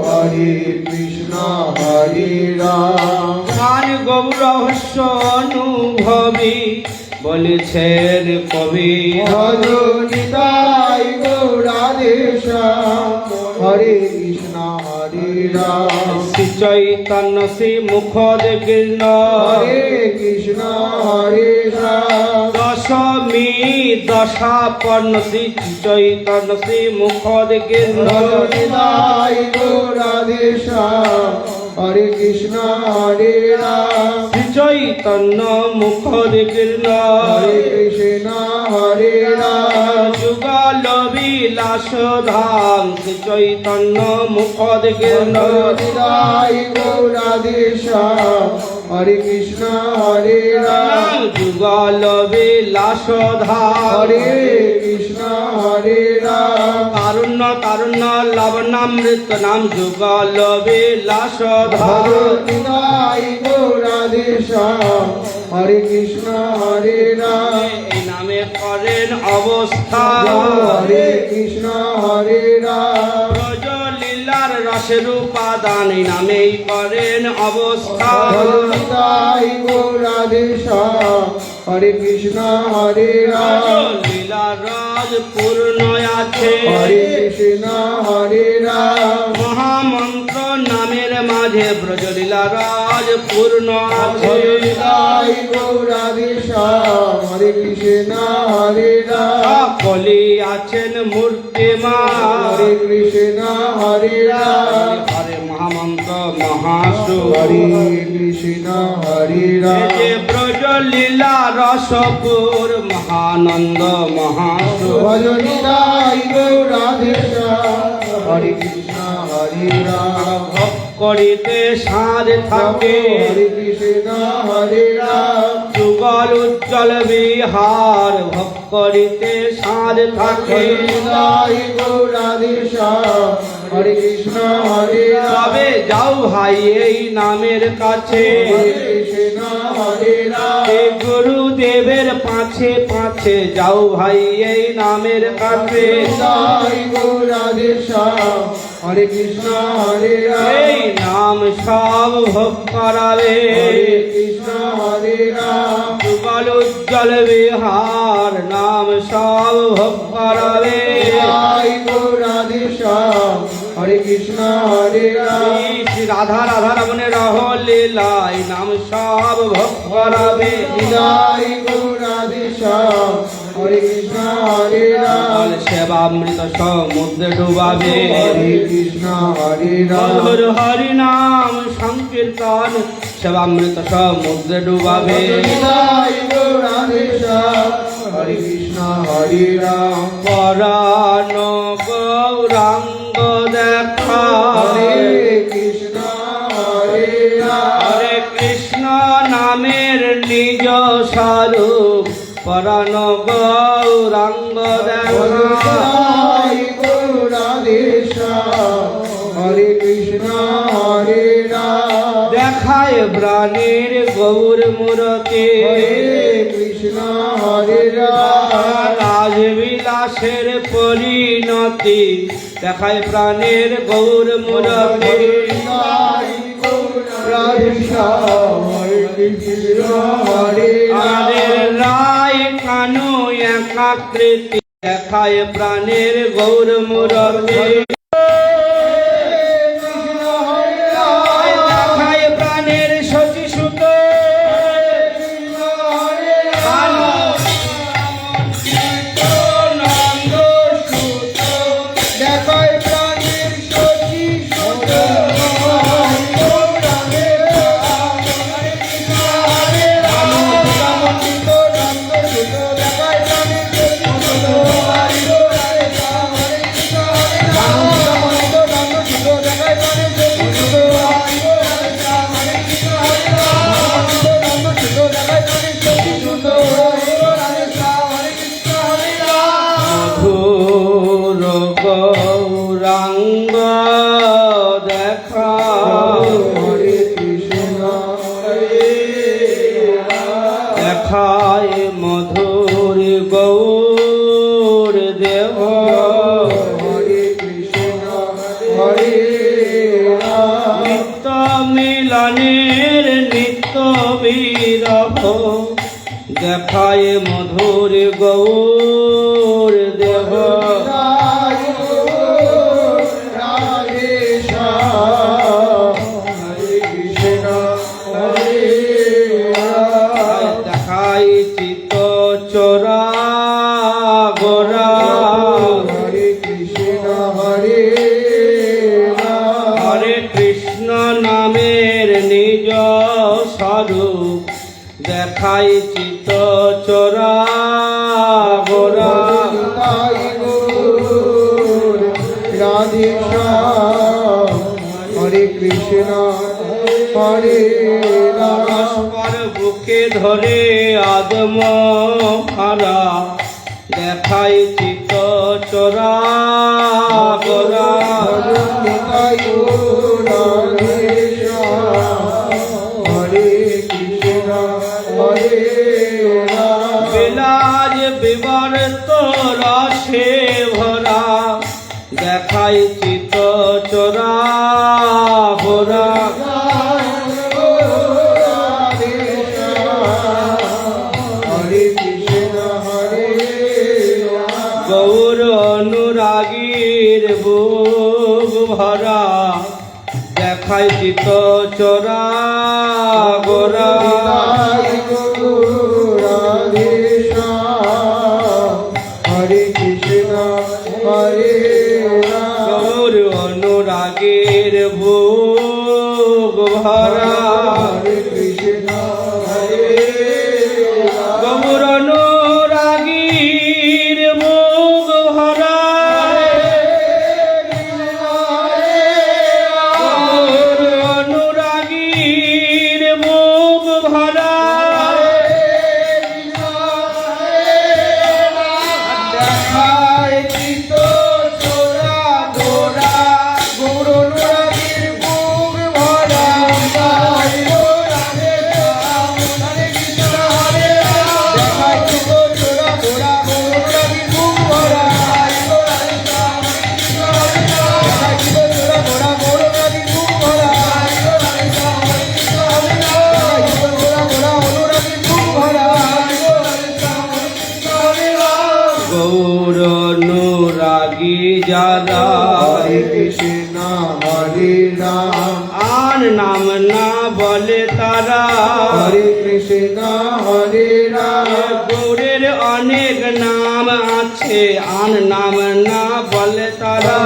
হরে কৃষ্ণ হরে রাম জ্ঞান গৌর রহস্য অনুভবী বলেছেন কবি ভজনিতাই গৌরাধে শ্যাম হরে কৃষ্ণ হরে রাম শ্রী চৈতন্য শ্রী মুখ কৃষ্ণ হরে কৃষ্ণ হরে রাম দশমী দশাপন্ন শ্রী চৈতন্য শ্রী মুখ কৃষ্ণ ভজনিতাই গৌরাধে শ্যাম হরে কৃষ্ণ হরে রাম শ্রী চৈতন্য মুখ কৃষ্ণ হরে কৃষ্ণ হরে রাম যুগল বিলাস ধাম শ্রী চৈতন্য মুখ কৃষ্ণ ভজনিতাই গৌরাধে শ্যাম হরে কৃষ্ণ হরে রাম যুগল বিলাস ধাম হরে কৃষ্ণ হরে রাম তারুণ্য তারুণ্য লবণামৃত নাম যুগল বিলাস ধাম ভজনিতাই গৌরাধে শ্যাম হরে কৃষ্ণ হরে রাম এই নামে করেন অবস্থা হরে কৃষ্ণ হরে রাম ব্রজ লীলার রসের উপাদান এই নামেই করেন অবস্থা ভজনিতাই গৌরাধে শ্যাম হরে কৃষ্ণ হরে রাম লীলার রস পূর্ণ আছে হরে কৃষ্ণ হরে রাম মহামন্ত্র নামের মাঝে ব্রজলীলা রাজ পূর্ণ আছে ভজনিতাই গৌরাধে শ্যাম হরে কৃষ্ণ হরে রাম সকলি আছেন মূর্তিমান হরে কৃষ্ণ হরে রাম হরে মহামন্ত্র মহাসু হরে কৃষ্ণ হরে রাম যে ব্রজ লীলা রসপুর মহানন্দ মহাসু ভজনিতাই গৌরাধে শ্যাম হরে কৃষ্ণ হরে হরে রাম ভোগ করিতে সাজ থাকে হরে কৃষ্ণ হরে রাম যুগল উজ্জ্বল বিহার ভোগ করিতে সাজ থাকে হরে গৌরাধীশ্যাম হরে কৃষ্ণ হরে রাম তবে যাও ভাই এই নামের কাছে হরে কৃষ্ণ হরে রাম এই গুরুদেবের পাছে পাছে যাও ভাই এই নামের কাছে হরে গৌরাধীশ্যাম হরে কৃষ্ণ হরে রাম এই নাম সব ভোগ করাবে হরে কৃষ্ণ হরে রাম যুগল উজ্জ্বল বিহার নাম সব ভোগ করাবে হরে গৌরাধীশ্যাম হরে কৃষ্ণ হরে রাম শ্রী রাধা রাধা রমণের রহ লীলাই নাম সব ভোগ করাবে হরে গৌরাধীশ্যাম হরে কৃষ্ণ হরে রাম সেবামৃত সমুদ্রে ডুবাবে হরে কৃষ্ণ হরে রাম মধুর হরি নাম সংকীর্তন সেবামৃত সমুদ্রে ডুবাবে হরে গৌরাধীশ্যাম হরে কৃষ্ণ হরে রাম পরাণ গৌরাঙ্গ দেখা হরে কৃষ্ণ হরে রাম হরে কৃষ্ণ নামের নিজ স্বরূপ পরাণ গৌরাঙ্গ দেখা হরে গৌরাধীশ্যাম হরে কৃষ্ণ হরে রাম দেখায় প্রাণীর গৌর মূরতি হরে কৃষ্ণ হরে রাম রাজবিলাসের পরিণতি দেখায় প্রাণের গৌর মূরতি রাধেশ্যাম হরে কৃষ্ণ হরে আমাদের রাম রায় কানু একাকৃতি দেখায় প্রাণের গৌর মূরতি দেখায় প্রাণের শচী সুত নন্দ সুত দেখায় প্রাণের সখী সুত মধুর গৌরাঙ্গ দেখা হরে কৃষ্ণ হরে রাম দেখায় মধুর গৌর দেহ হরে কৃষ্ণ হরে রাম নিত্য মিলনের নিত্য বিরহ দেখায় মধুর গৌর দেহ দেখাই চিত চোরা গোরা হরে কৃষ্ণ নামের নিজ স্বরূপ দেখাই চিত চোরা গোরা হরে কৃষ্ণ হরে রাম পরস্পর বুকে ধরে আদম হারা দেখাই চিত চোরা গোরা হরে কৃষ্ণ হরে রাম বিলাজ বিবর্ত রসে ভরা দেখাই চিত চোরা গোরা হরে কৃষ্ণ হরে রাম গৌর অনুরাগীর বুক ভরা দেখাই চিত চোরা গোরা হরে কৃষ্ণ হরে রাম গৌর অনুরাগীর বুক ভরা হরে কৃষ্ণ হরে রাম গৌর অনুরাগীর বুক ভরা নাম আছে আন নাম না বলে তারা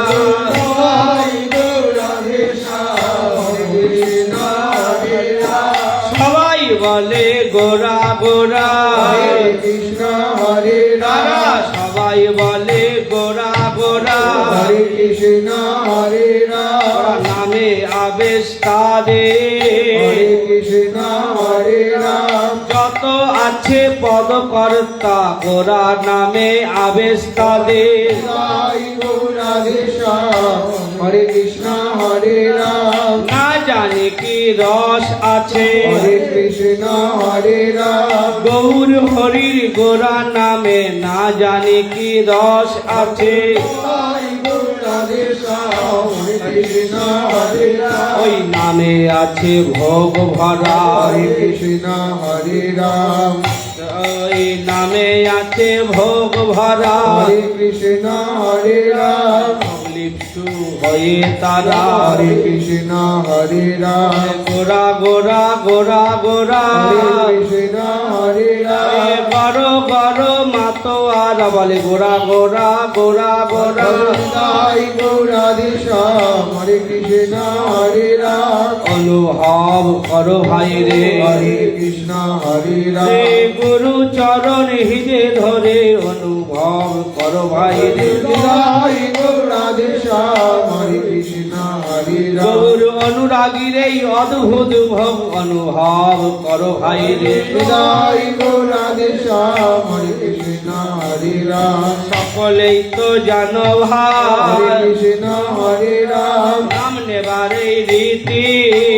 জয় গৌর রাধে শ্যাম হরে কৃষ্ণ হরে রাম সবাই বলে গোরা গোরা হরে কৃষ্ণ হরে তারা রাম সবাই বলে গোরা গোরা হরে কৃষ্ণ হরে রাম নামে আবেশ তাদের হরে কৃষ্ণ হরে রাম যত আছে পদকর্তা গোরা নামে আবেশ তাদের জয় গৌর রাধে শ্যাম হরে কৃষ্ণ হরে রাম না জানি কি রস আছে হরে কৃষ্ণ হরে রাম গৌর হরির গোরা নামে না জানি কি রস আছে জয় গৌর রাধে শ্যাম হরে কৃষ্ণ হরে রাম ওই নামে আছে ভোগ ভরা হরে কৃষ্ণ হরে রাম ওই নামে আছে ভোগ ভরা হরে কৃষ্ণ হরে রাম লিপ্সু হয়ে তারা হরে কৃষ্ণ হরে রাম গোরা গোরা গোরা গোরা হরে কৃষ্ণ হরে রাম বড় বড় মাতোয়ার বলে গোরা গোরা গোরা গোরা জয় গৌর রাধে শ্যাম হরে কৃষ্ণ হরে রাম অনুভব করো ভাই রে হরে কৃষ্ণ হরে রে রাম গুরু চরণ হৃদে ধরে অনুভব করো ভাই রে জয় গৌর রাধে শ্যাম হরে কৃষ্ণ হরে রাম গৌর অনুরাগীর এই অদ্ভুত ভোগ অনুভব করো ভাই রে জয় গৌর রাধে শ্যাম হরে কৃষ্ণ হরে রাম সকলেই তো জানো হরে ভাই কৃষ্ণ হরে রাম নাম নেবার এই রীতি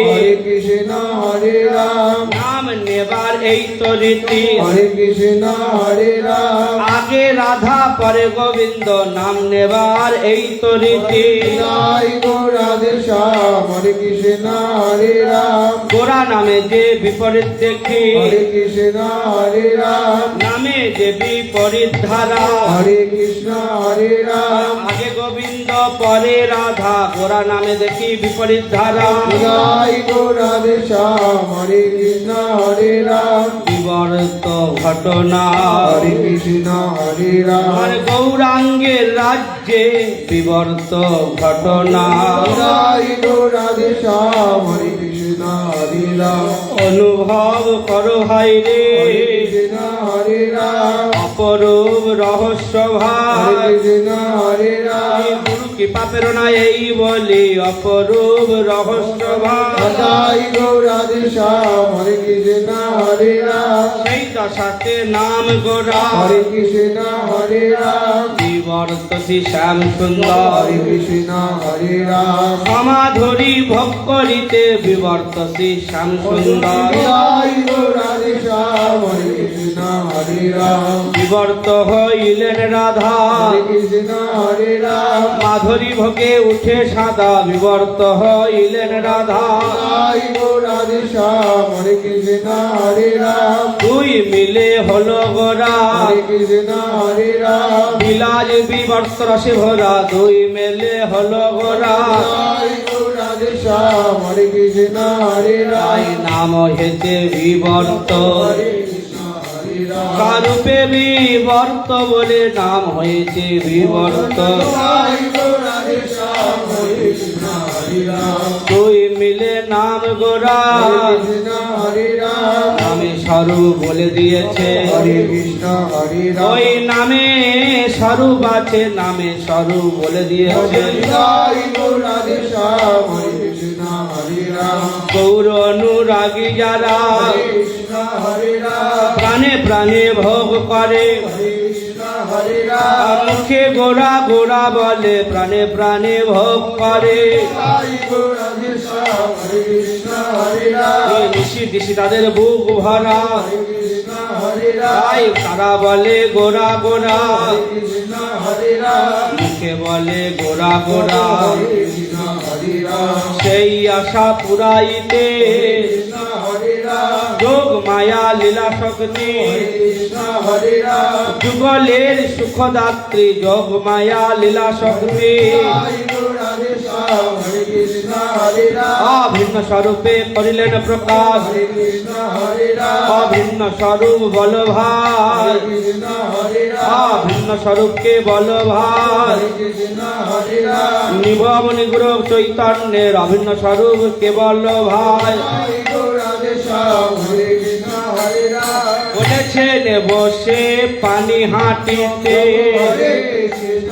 হরে কৃষ্ণ হরে রাম নাম নেবার এই তো রীতি হরে কৃষ্ণ হরে রাম আগে রাধা পরে গোবিন্দ নাম নেবার এই তো রীতি জয় গৌর রাধে শ্যাম হরে কৃষ্ণ হরে রাম গোরা নামে যে বিপরীত দেখি হরে কৃষ্ণ হরে রাম নামে যে বিপরীত ধারা হরে কৃষ্ণ হরে রাম আগে গোবিন্দ পরে রাধা গোরা নামে দেখি বিপরীত ধারা জয় গৌর রাধে শ্যাম হরে কৃষ্ণ হরে রাম বিবর্ত ঘটনা হরে কৃষ্ণ হরে রাম আর গৌরাঙ্গের রাজ্যে বিবর্ত ঘটনা জয় গৌর রাধে শ্যাম হরে কৃষ্ণ হরে রাম অনুভব করো ভাই রে হরে কৃষ্ণ হরে রাম অপরূপ রহস্য হরে ভাই কৃষ্ণ হরে রাম গুরু কি পাপের না এই বলি অপরূপ রহস্য ভাই জয় গৌর রাধে শ্যাম হরে কৃষ্ণ হরে রাম সেই দশাতে নাম গোরা হরে কৃষ্ণ হরে রাম বিবর্ত শ্যাম সুন্দর হরে কৃষ্ণ হরে রাম সমাধুরী ভোগ করিতে বিবর্ত শ্যাম সুন্দর জয় গৌর রাধে শ্যাম হরে কৃষ্ণ হরে রাম বিবর্ত হইলেন রাধা হরে কৃষ্ণ হরে রাম মাধুরী ভোগে উঠে সাদা বিবর্ত হইলেন রাধা জয় গৌর রাধে শ্যাম হরে কৃষ্ণ হরে রাম দুই মিলে হলো গোরা হরে কৃষ্ণ হরে রাম বিলাজ বিবর্ত রসে ভরা দুই মেলে হলো গোরা জয় গৌর রাধে শ্যাম হরে কৃষ্ণ হরে তাই রাম নাম হয়েছে বিবর্ত হরে কৃষ্ণ হরে রাম কারূপে বিবর্ত বলে নাম হয়েছে বিবর্ত জয় গৌর রাধে শ্যাম হরে কৃষ্ণ হরে রাম দুই মিলে নাম গোরা হরে কৃষ্ণ হরে রাম নামে স্বরূপ বলে দিয়েছে হরে কৃষ্ণ হরে রাম ওই নামে স্বরূপ আছে নামে স্বরূপ বলে দিয়েছে জয় গৌর রাধে শ্যাম হরে কৃষ্ণ হরে রাম গৌর অনুরাগী যারা হরে কৃষ্ণ হরে রাম প্রাণে প্রাণে ভোগ করে হরে কৃষ্ণ হরে রাম মুখে গোরা গোরা বলে প্রাণে প্রাণে ভোগ করে জয় গৌর রাধে শ্যাম হরে কৃষ্ণ হরে রাম এই নিশি দিশি তাদের বুক ভরা হরে কৃষ্ণ হরে রাম তাই তারা বলে গোরা গোরা হরে কৃষ্ণ হরে রাম মুখে বলে গোরা গোরা হরে কৃষ্ণ হরে রাম সেই আশা পুরাইতে কৃষ্ণ হরে রাম যোগ মায়া লীলা শক্তি হরে কৃষ্ণ হরে রাম যুগলের সুখদাত্রী যোগ মায়া লীলা শক্তি জয় গৌর রাধে শ্যাম রাম হরে কৃষ্ণ হরে রাম অভিন্ন স্বরূপে করিলেন প্রকাশ হরে কৃষ্ণ হরে রাম অভিন্ন স্বরূপ বল ভাই হরে কৃষ্ণ হরে রাম অভিন্ন স্বরূপকে বল ভাই হরে কৃষ্ণ হরে রাম নিগম নিগুড় চৈতন্যের অভিন্ন স্বরূপ কেবল ভাই জয় গৌরাধে শ্যাম হরে কৃষ্ণ হরে রাম বলেছেন বসে পানি হাঁটিতে হরে কৃষ্ণ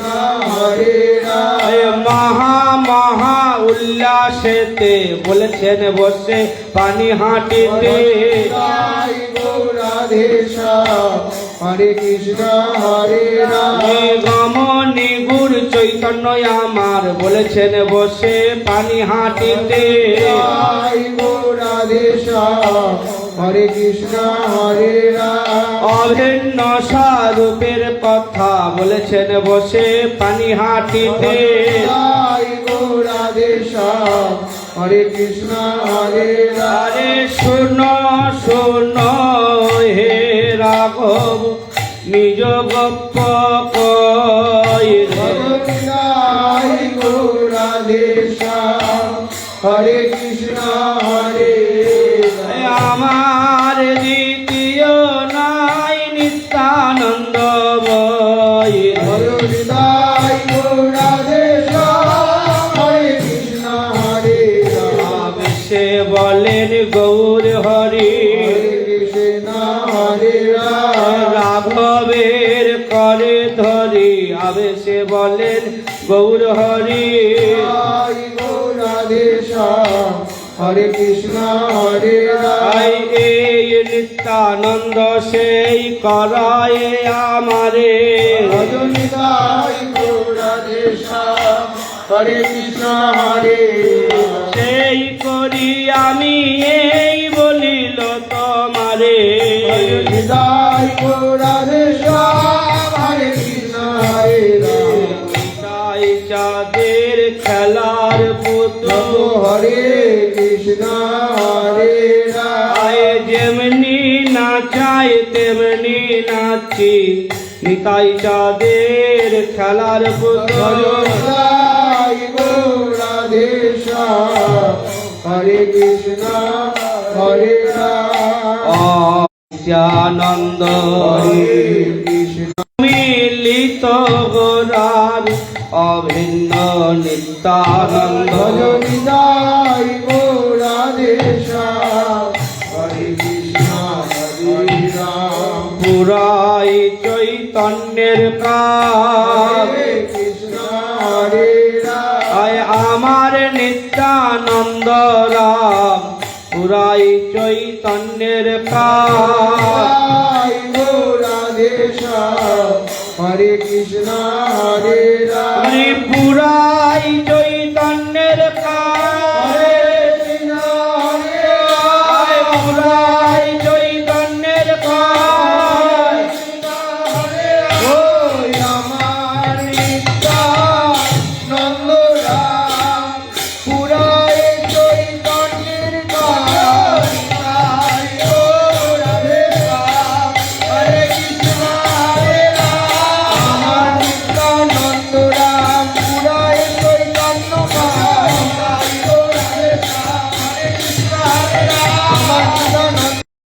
হরে রাম মহা মহা উল্লাসেতে বলেছেন বসে পানি হাঁটিতে জয় গৌরাধে শ্যাম হরে কৃষ্ণ হরে রাম নিগম নিগুড় চৈতন্য আমার বলেছেন বসে পানি হাঁটিতে জয় গৌরাধে শ্যাম হরে কৃষ্ণ হরে রাম অভিন্ন স্বরূপের কথা বলেছেন বসে পানি হাঁটিতে জয় গৌরাধে শ্যাম হরে কৃষ্ণ হরে রাম আরে শোনো শোনো হে রাঘব নিজ গপ্প কই রে। জয় গৌরাধে শ্যাম হরে কৃষ্ণ হরে রাম আমার দ্বিতীয় নাই নিত্যানন্দ বই রে। জয় গৌরাধে শ্যাম হরে কৃষ্ণ হরে রাম সে বলেন গৌর হরি হরে কৃষ্ণ হরে রাম রাঘবের করে ধরি আবেশে বলেন গৌর হরি জয় গৌরাধে শ্যাম হরে কৃষ্ণ হরে রাম আই এই নিত্যানন্দ সেই করায় আমারে জয় গৌরাধে শ্যাম হরে কৃষ্ণ হরে রাম সেই করি আমি এই বলিল তোমারে জয় গৌরাধে শ্যাম হরে কৃষ্ণ হরে রাম তাই চাঁদের খেলার পুতুল হরে কৃষ্ণ হরে রাম আয় যেমনি নাচাই তেমনি নাচি নিতাই চাঁদের খেলার পুতুল জয় গৌরাধে শ্যাম হরে কৃষ্ণ হরে রাম নিত্যানন্দ হরে কৃষ্ণ মিলিত গোরার অভিন্ন নিত্যানন্দ ভজনি জয় গৌরাধে শ্যাম হরে কৃষ্ণ হরে রাম পুরাই চৈতন্যের কাজ হরে কৃষ্ণ হরে রাম আয় আমার নিত্যানন্দ রাম পুরাই চৈতন্যের কাজ জয় গৌরাধে শ্যাম হরে কৃষ্ণ হরে রাম পুরাই চৈতন্যের কাজ কৃষ্ণ হরে আয় পুরাই চৈতন্যের কাজ ওই আমার নিত্যানন্দ রাম পুরায় চৈতন্যের গান জয় গৌরাধে শ্যাম হরে কৃষ্ণ হরে রাম আমার নিত্যানন্দ রাম পুরায় চৈতন্য গান জয় গৌরাধে শ্যাম হরে কৃষ্ণ হরে রাম আমার নিত্যানন্দ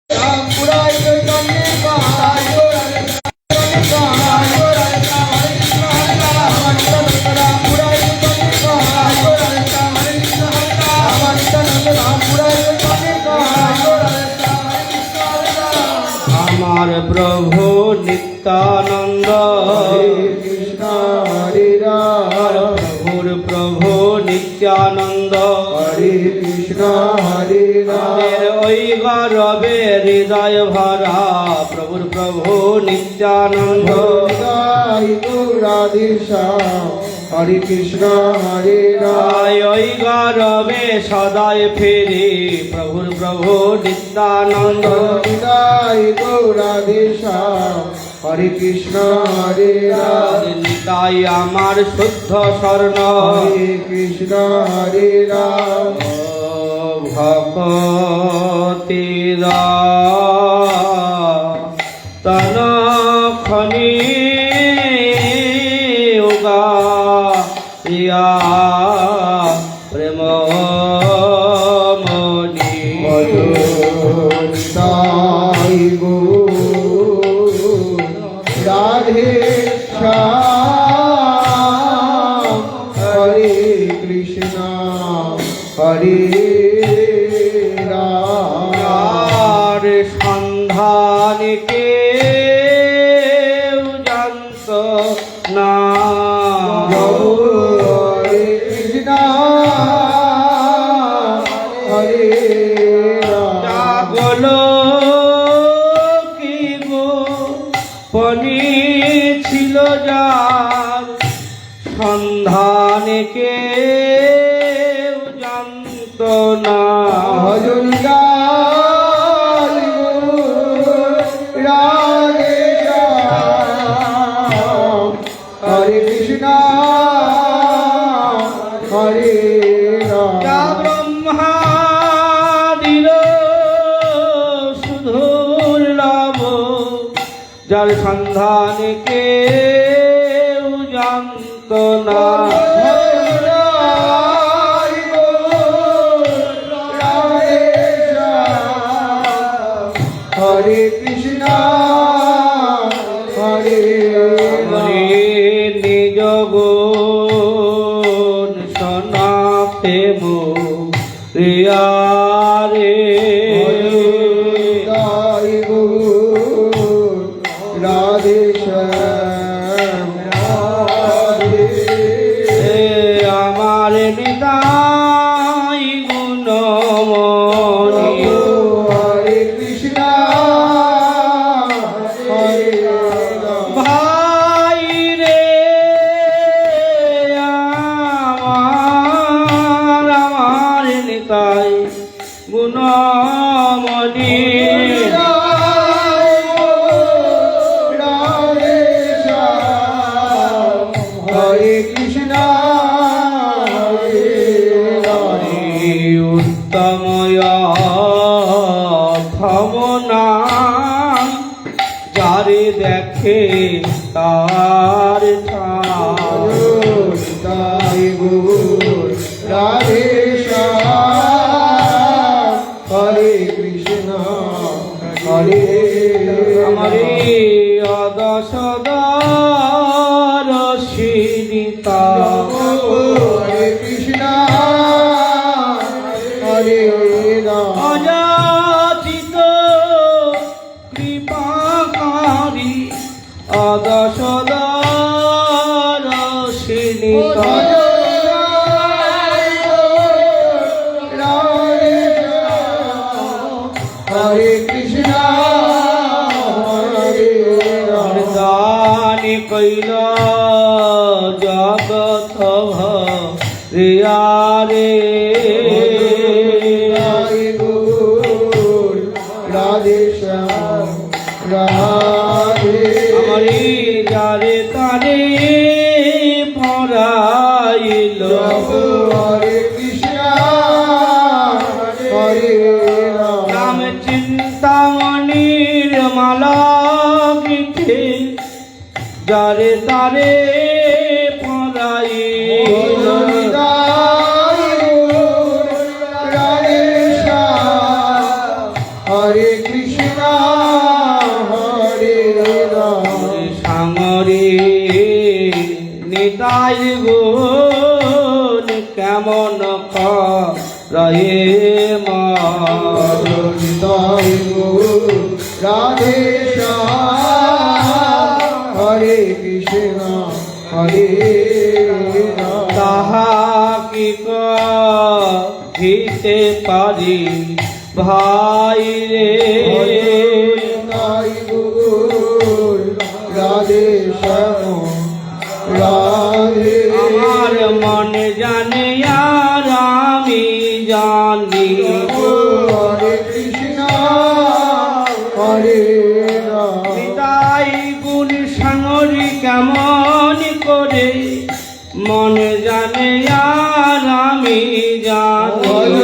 রাম পুরায় চৈতন্যের গান আমার প্রভু নিত্যানন্দ কৃষ্ণ হরে রাম প্রভুর প্রভু নিত্যানন্দ হরে কৃষ্ণ হরে রাম আমাদের ওই গরবে হৃদয় ভরা প্রভুর প্রভু নিত্যানন্দ জয় গৌরাধে শ্যাম হরে কৃষ্ণ হরে রাম তাই ওই গরবে সদায় ফিরি প্রভুর প্রভু নিত্যানন্দ জয় গৌরাধে শ্যাম হরে কৃষ্ণ হরে রাম তাই আমার শুদ্ধ স্বর্ণ হরে কৃষ্ণ হরে রাম ভকতি তন খনি উগা ইয়া রাধে শ্যাম হরে কৃষ্ণ হরে রাম আর সন্ধানে কেউ জানত না হরে কৃষ্ণ হরে রাম জাগলো কি গো পনি ছিল যার সন্ধানে কেউ জানত না ভজন গাই রাধে শ্যাম হরে কৃষ্ণ হরে যা রাম ব্রহ্মাদির সুদুর্লভ যার সন্ধানে কেউ জানত না হরে কৃষ্ণ হরে হরে নিজ গুণ সনা প্রেম রিয়ারে রাধে শ্যাম রাধে আমার নিতাই গুণমণি হরে কৃষ্ণ হরে রাম ভাই রে আমার নিতাই গুণমণি রাধে শ্যাম হরে কৃষ্ণ হরে রাম উত্তময় ধমনা যারে দেখে তার ঠাঁই। তাই গৌর রাধে শ্যাম হরে কৃষ্ণ হরে আমারে অদসদার সীতা হরে কৃষ্ণ হরে রাম অযাচিত কৃপাকারী অদসদার সীতা হরে কৃষ্ণ হরে রাম দানি কইল জগৎ রিয়ারে রাধে শ্যাম রাধে আমারি যারে তারে পড়াইল হরে কৃষ্ণ হরে রাম নাম চিন্তামণির মালা গিঠে যারে তারে পড়াইল রাধে শ্যাম হরে কৃষ্ণ হরে রাম সাঙরে নিতাই গুণ কেমন রে মা রাধে শ্যাম হরে কৃষ্ণ হরে রাম তাহা কি কহিতে পারি ভাই রে রাধে শ্যাম রাধে আমার মনে জানে আর আমি জানি হরে কৃষ্ণ হরে রাম তাই গুণ সাঙরি কেমন করে মনে জানে আর আমি জানি